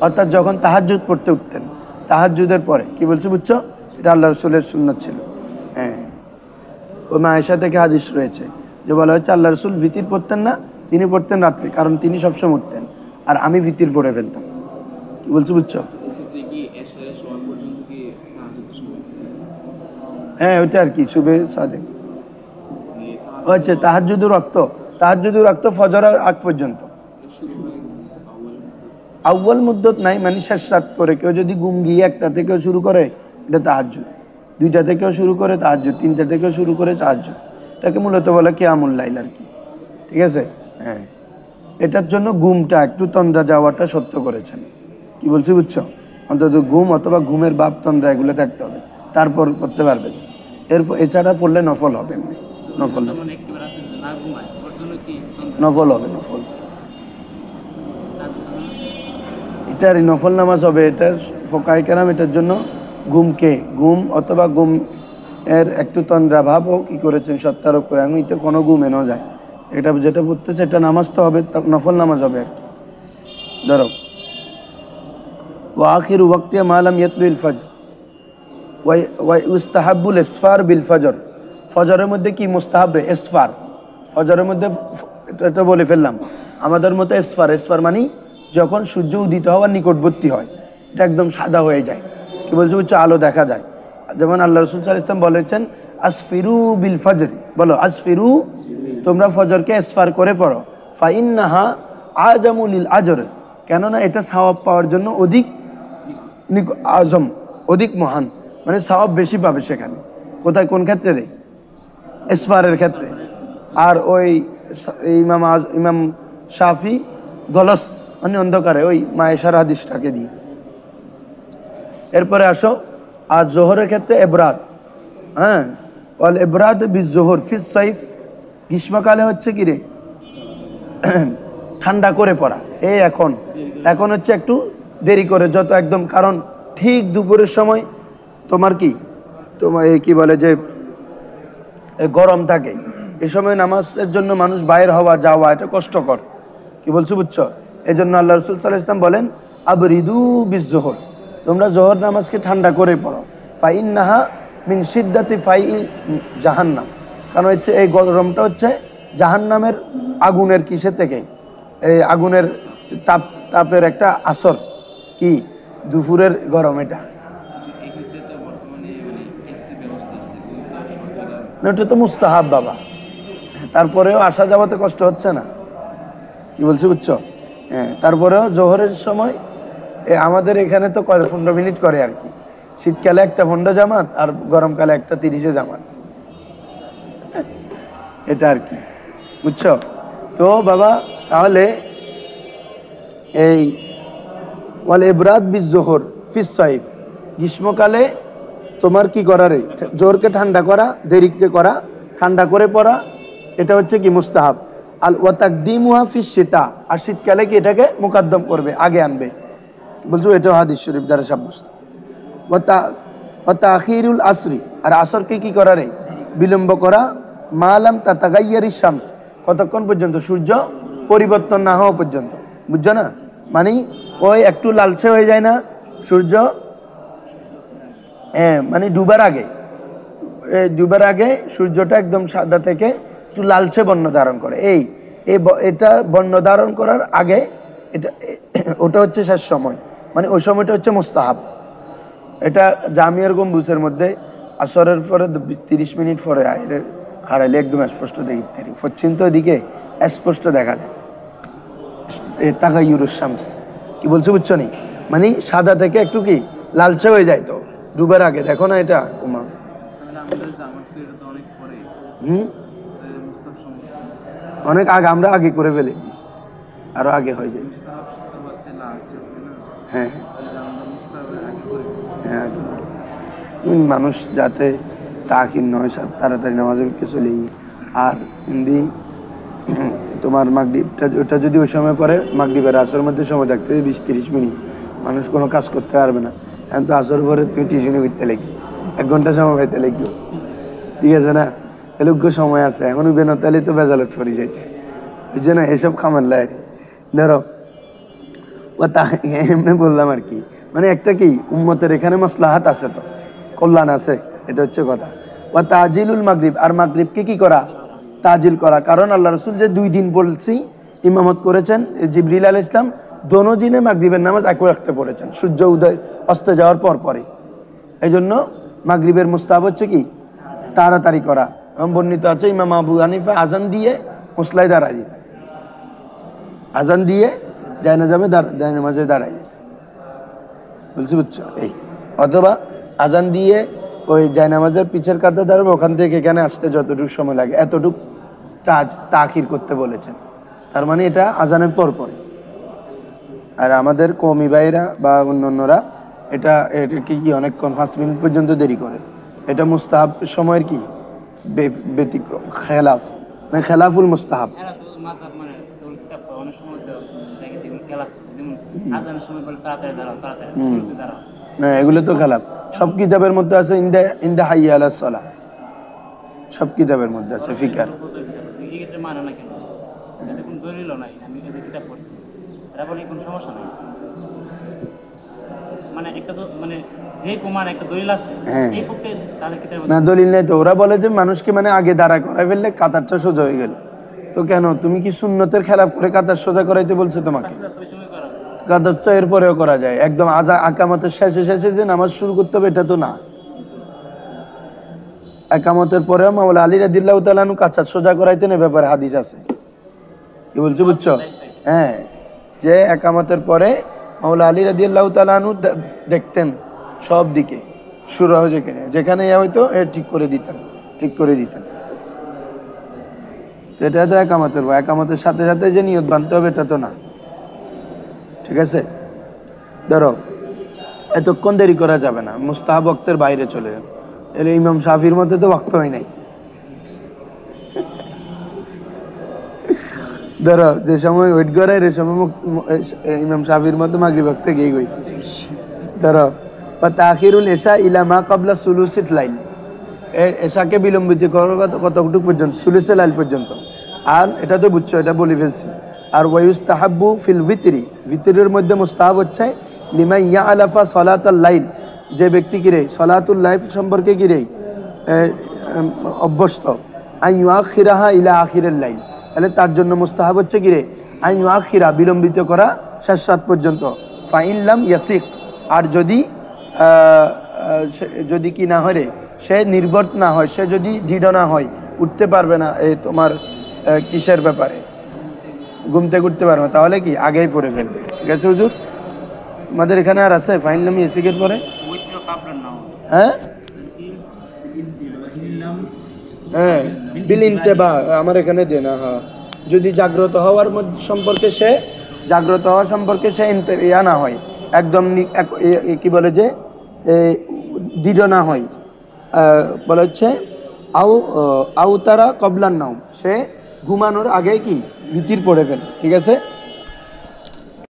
অর্থাৎ যখন তাহাজ্জুদ পড়তে উঠতেন, তাহাজ্জুদের পরে। কি বলছো, বুঝছো? এটা আল্লাহ রসুলের সুন্নাত ছিল। হ্যাঁ, ওই মা আয়েশা থেকে হাদিস রয়েছে যে বলা হচ্ছে আল্লাহ রসুল ভিতির পড়তেন না, তিনি পড়তেন রাত্রে, কারণ তিনি সবসময় উঠতেন, আর আমি ভিতির পড়ে ফেলতাম। কি বলছো, বুঝছো? হ্যাঁ, ওইটা আর কি সুবে সাদেক হচ্ছে তাহাজ্জুদের রক্ত, তাহাজ্জুদের রক্ত ফজরের আগ পর্যন্ত। আউয়াল মুদ্দত নাই, মানে শেষ রাত করে। কেউ যদি ঘুম গিয়ে 1টা থেকেও শুরু করে এটা তাহাজ্জুদ, 2টা থেকেও শুরু করে তাহাজ্জুদ, 3টা থেকেও শুরু করে তাহাজ্জুদ, এটাকে মূলত বলে কিয়ামুল লাইল আর কি। ঠিক আছে? হ্যাঁ, এটার জন্য ঘুমটা একটু তন্দ্রা যাওয়াটা সত্য করেছেন। কি বলছি, বুঝছো? অন্তত ঘুম অথবা ঘুমের বাপ তন্দ্রা এগুলো থাকতে হবে, তারপর করতে পারবে। এরপর এছাড়া পড়লে নফল হবে, এমনি নফল নফল হবে, নফল। এটার নফল নামাজ হবে। এটার ফোকায়ে কেরাম এটার জন্য ঘুম অথবা ঘুম এর একটু তন্দ্রা ভাবও কি করেছেন সত্যারোপ করে, আমি তো কোনো ঘুমে ন যায়, এটা যেটা পড়তেছে এটা নামাজ তো হবে, নফল নামাজ হবে আর কি। ধরো ওয়া আখিরু ওয়াক্তিয়া মা লাম ইয়াতলুল ফজর ওয়া ইউস্তাহাব্বুল ইসফার বিল ফজর, ফজরের মধ্যে কি মুস্তাহাব রে? ইসফার। ফজরের মধ্যে এটা বলে ফেললাম আমাদের মতো ইসফার মানে যখন সূর্য উদিত হওয়ার নিকটবর্তী হয়, এটা একদম সাদা হয়ে যায়। কি বলছে, বুঝছো? আলো দেখা যায়। যেমন আল্লাহ রাসূল সাল্লাল্লাহু আলাইহি ওয়াসাল্লাম বলেছেন আসফিরু বিল ফজর, বলো আসফিরু, তোমরা ফজরকে ইসফার করে পড়ো। ফাইন্নাহা আজামু লিল আজর, কেননা এটা সওয়াব পাওয়ার জন্য অধিক আজম, অধিক মহান, মানে সওয়াব বেশি পাবে সেখানে। কোথায়? কোন ক্ষেত্রে রে? ইসফারের ক্ষেত্রে। আর ওই ইমাম শাফি গলস মানে অন্ধকারে, ওই মায়েশার হাদিসটাকে দিয়ে। এরপরে আসো, আর জোহরের ক্ষেত্রে এবরাদ, হ্যাঁ, ওয়াল ইবরাদ বিজোহর ফিস সাইফ, গ্রীষ্মকালে হচ্ছে কি রে ঠান্ডা করে পড়া। এই এখন হচ্ছে একটু দেরি করে যত একদম, কারণ ঠিক দুপুরের সময় তোমার কি বলে যে গরম থাকে, এই সময় নামাজের জন্য মানুষ বাইরে হওয়া যাওয়া এটা কষ্টকর। কি বলছো বুঝছো? এই জন্য আল্লাহ রসুল সাল্লাল্লাহু আলাইহি ওয়াসাল্লাম বলেন আবরিদু বিজোহর, তোমরা জোহর নামাজকে ঠান্ডা করে পড়ো। ফাইন্নাহা মিন শিদ্দাতি ফাই জাহান্নাম, কারণ হচ্ছে এই গরমটা হচ্ছে জাহান্নামের আগুনের কিসের থেকে, এই আগুনের তাপের একটা আসর, কি দুপুরের গরম এটা। এক্ষেত্রে তো বর্তমানে মানে এসি ব্যবস্থা আছে, এটা তো মুস্তাহাব বাবা, তারপরেও আসা যাওয়াতে কষ্ট হচ্ছে না। কি বলছি বুঝছো? হ্যাঁ, তারপরেও জোহরের সময় আমাদের এখানে তো 15 মিনিট করে আর কি, শীতকালে একটা 15 জামাত আর গরমকালে একটা 30 জামাত, এটা আর কি, বুঝছো? তো বাবা তাহলে এই ওয়াল ইবরাদ বিজোহর ফিস সাইফ, গ্রীষ্মকালে তোমার কি করা রে, জোহরকে ঠান্ডা করা, দেরিকে করা, ঠান্ডা করে পড়া, এটা হচ্ছে কি মুস্তাহাব। আল ওয়া তাকদিমুহা ফিস শীতা, আর শীতকালে কি এটাকে মুকদ্দম করবে, আগে আনবে। বলছো এটাও হাদিস শরীফ দ্বারা সাব্যস্ত। ওয়া তাখিরুল আসরি, আর আসরকে কি করা রে, বিলম্ব করা, মালাম তাতাগাইয়ারিশ শামস, কতক্ষণ পর্যন্ত, সূর্য পরিবর্তন না হওয়া পর্যন্ত, বুঝছো না? মানে ওই একটু লালচে হয়ে যায় না সূর্য, মানে ডুবার আগে সূর্যটা একদম সাদা থেকে একটু লালচে বর্ণ ধারণ করে, এটা বর্ণ ধারণ করার আগে এটা ওটা হচ্ছে শেষ সময়, মানে ওই সময়টা হচ্ছে মুস্তাহাব। এটা জামিয়ার গম্বুজের মধ্যে আসরের পরে 30 মিনিট পরে খাড়াইলে একদম স্পষ্ট দেখি, পশ্চিম তো এদিকে স্পষ্ট দেখা যায় টাকা ইউরোস শামস। কি বলছো বুঝছো নি, মানে সাদা থেকে একটু কি লালচে হয়ে যায় তো ডুবার আগে, দেখো না এটা উমা। অনেক আগে, আমরা আগে করে ফেলেছি, আরো আগে হয়ে যায়। হ্যাঁ হ্যাঁ, মানুষ যাতে তাকির নয়, তাড়াতাড়ি নামাজের চলে। আর হিন্দি তোমার মাগরিবটা ওটা যদি ওই সময় পরে, মাগরিবের আসর মধ্যে সময় থাকতে 20-30 মিনিট, মানুষ কোনো কাজ করতে পারবে না। এখন তো আসর পরে তুমি টিউশনি করতে লেগে 1 ঘন্টা সময় পাইতে লেগে, ঠিক আছে না? তাহলে সময় আছে, এখন উঠবে না, তাহলে তো বেজালত পড়ে যাইতে, বুঝছে না? এসব খামার লাই ধরো ও তা এমনি বললাম আর কি, মানে একটা কি উম্মতের এখানে মাসলাহাত আছে, তো কল্যাণ আছে, এটা হচ্ছে কথা। ও তাজিলুল মাগরিব, আর মাগরিবকে কি করা, তাজিল করা, কারণ আল্লাহ রসুল যে 2 দিন বলছি ইমামত করেছেন, জিবরিল আলাইহিস সালাম দোনো দিনে মাগরিবের নামাজ একই রাখতে পড়েছেন, সূর্য উদয় অস্ত যাওয়ার পরে। এই জন্য মাগরিবের মুস্তাহাব হচ্ছে কি তাড়াতাড়ি করা। এবং বর্ণিত আছে ইমাম আবু হানিফা আজান দিয়ে মুসলায় দাঁড়ায় যেতেন, আজান দিয়ে জায়নামাজে দাঁড়ায় যেতেন, বলছি বুঝছো? অথবা আজান দিয়ে ওই জায়নামাজের পিছের কাঁধে দাঁড়াবে, ওখান থেকে এখানে আসতে যতটুকু সময় লাগে এতটুকু তাখির করতে বলেছেন, তার মানে এটা আজানের পরে। আর আমাদের কওমি ভাইরা বা অন্যান্যরা এটাকে কি অনেকক্ষণ 5 মিনিট পর্যন্ত দেরি করে, এটা মুস্তাহাব সময়ের কি ব্যতিক্রম, খেলাফ, মানে খেলাফুল মুস্তাহাব। এগুলো তো খেলাফ, সব কিতাবের মধ্যে আছে, ইনদা হাইয়া আলাস সালাহ, সব কিতাবের মধ্যে আছে ফিকার। না দলিল নেই তো, ওরা বলে যে মানুষকে মানে আগে দাঁড়া করাই ফেললে কাতারটা সোজা হয়ে গেল। তো কেন তুমি কি সুন্নতের খেলাফ করে কাতার সোজা করাইতে বলছো? তোমাকে কাতার তো এরপরেও করা যায়, একদম আকামতের শেষে যে নামাজ শুরু করতে হবে এটা তো না। একামতের পরেও মাওলা আলী রাদিয়াল্লাহু তাআলা আনহু কাতার সোজা করাইতেন, এ ব্যাপারে হাদিস আছে। কি বলছো বুঝছো? হ্যাঁ, যে একামতের পরে মাওলা আলী রাদিয়াল্লাহু তাআলা আনহু দেখতেন সব দিকে শুরু হয়, যেখানে হয়তো ঠিক করে দিতেন। এটা তো একামতের সাথে সাথে যে নিয়ত বানতে হবে এটা তো না, ঠিক আছে? ধরো এতক্ষণ দেরি করা যাবে না, মুস্তাহাব ওয়াক্তের বাইরে চলে যাবে, এর ইমাম শাফির মতে তো ওয়াক্ত হয় নাই। ধরো যে সময় ওয়েট করে এর সময় ইমাম শাফির মতো মাগরিব ওয়াক্তে গিয়ে গই। ধরো বা তাখিরুল এশা ইলা মা ক্বাবলা সুলুসিল লাইল, এশাকে বিলম্বিত করার কতটুকু পর্যন্ত? সুলুসুল লাইল পর্যন্ত। আর এটা তো বুঝছো, এটা বলে ফেলছি। আর ওয়ায়ুস্তাহাব্বু ফিল ভিতরি, ভিতরের মধ্যে মুস্তাহাব হচ্ছে লিমা ইয়ালাফা সালাতাল লাইল, যে ব্যক্তি কিরে সালাতুল লাইল সম্পর্কে কিরে অভ্যস্ত, আইয়ুআখিরাহা ইলা আখিরিল লাইল, তাহলে তার জন্য মুস্তাহাব হচ্ছে কিরে আইয়ুআখিরা, বিলম্বিত করা শেষ রাত পর্যন্ত। ফাইন লাম ইয়াসিক, আর যদি কি না হয় রে, সে নির্ভর না হয়, সে যদি দৃঢ় না হয়, উঠতে পারবে না এই তোমার কিসের ব্যাপারে, ঘুম থেকে উঠতে পারবে না, তাহলে কি আগেই পড়ে ফেলবে। ঠিক আছে হুজুর? আমাদের এখানে আর আছে ফাইন লাম ইয়াসিকের পরে? হ্যাঁ হ্যাঁ বিল ইন্তেবা, আমার এখানে দে না। হ্যাঁ, যদি জাগ্রত হওয়ার সম্পর্কে সে জাগ্রত হওয়া সম্পর্কে সে ইয়া না হয়, একদম কি বলে যে দৃঢ় না হয়, বলে হচ্ছে আউ তারা কবলান নাও, সে ঘুমানোর আগে কি ভিতির পড়ে ফেলে। ঠিক আছে?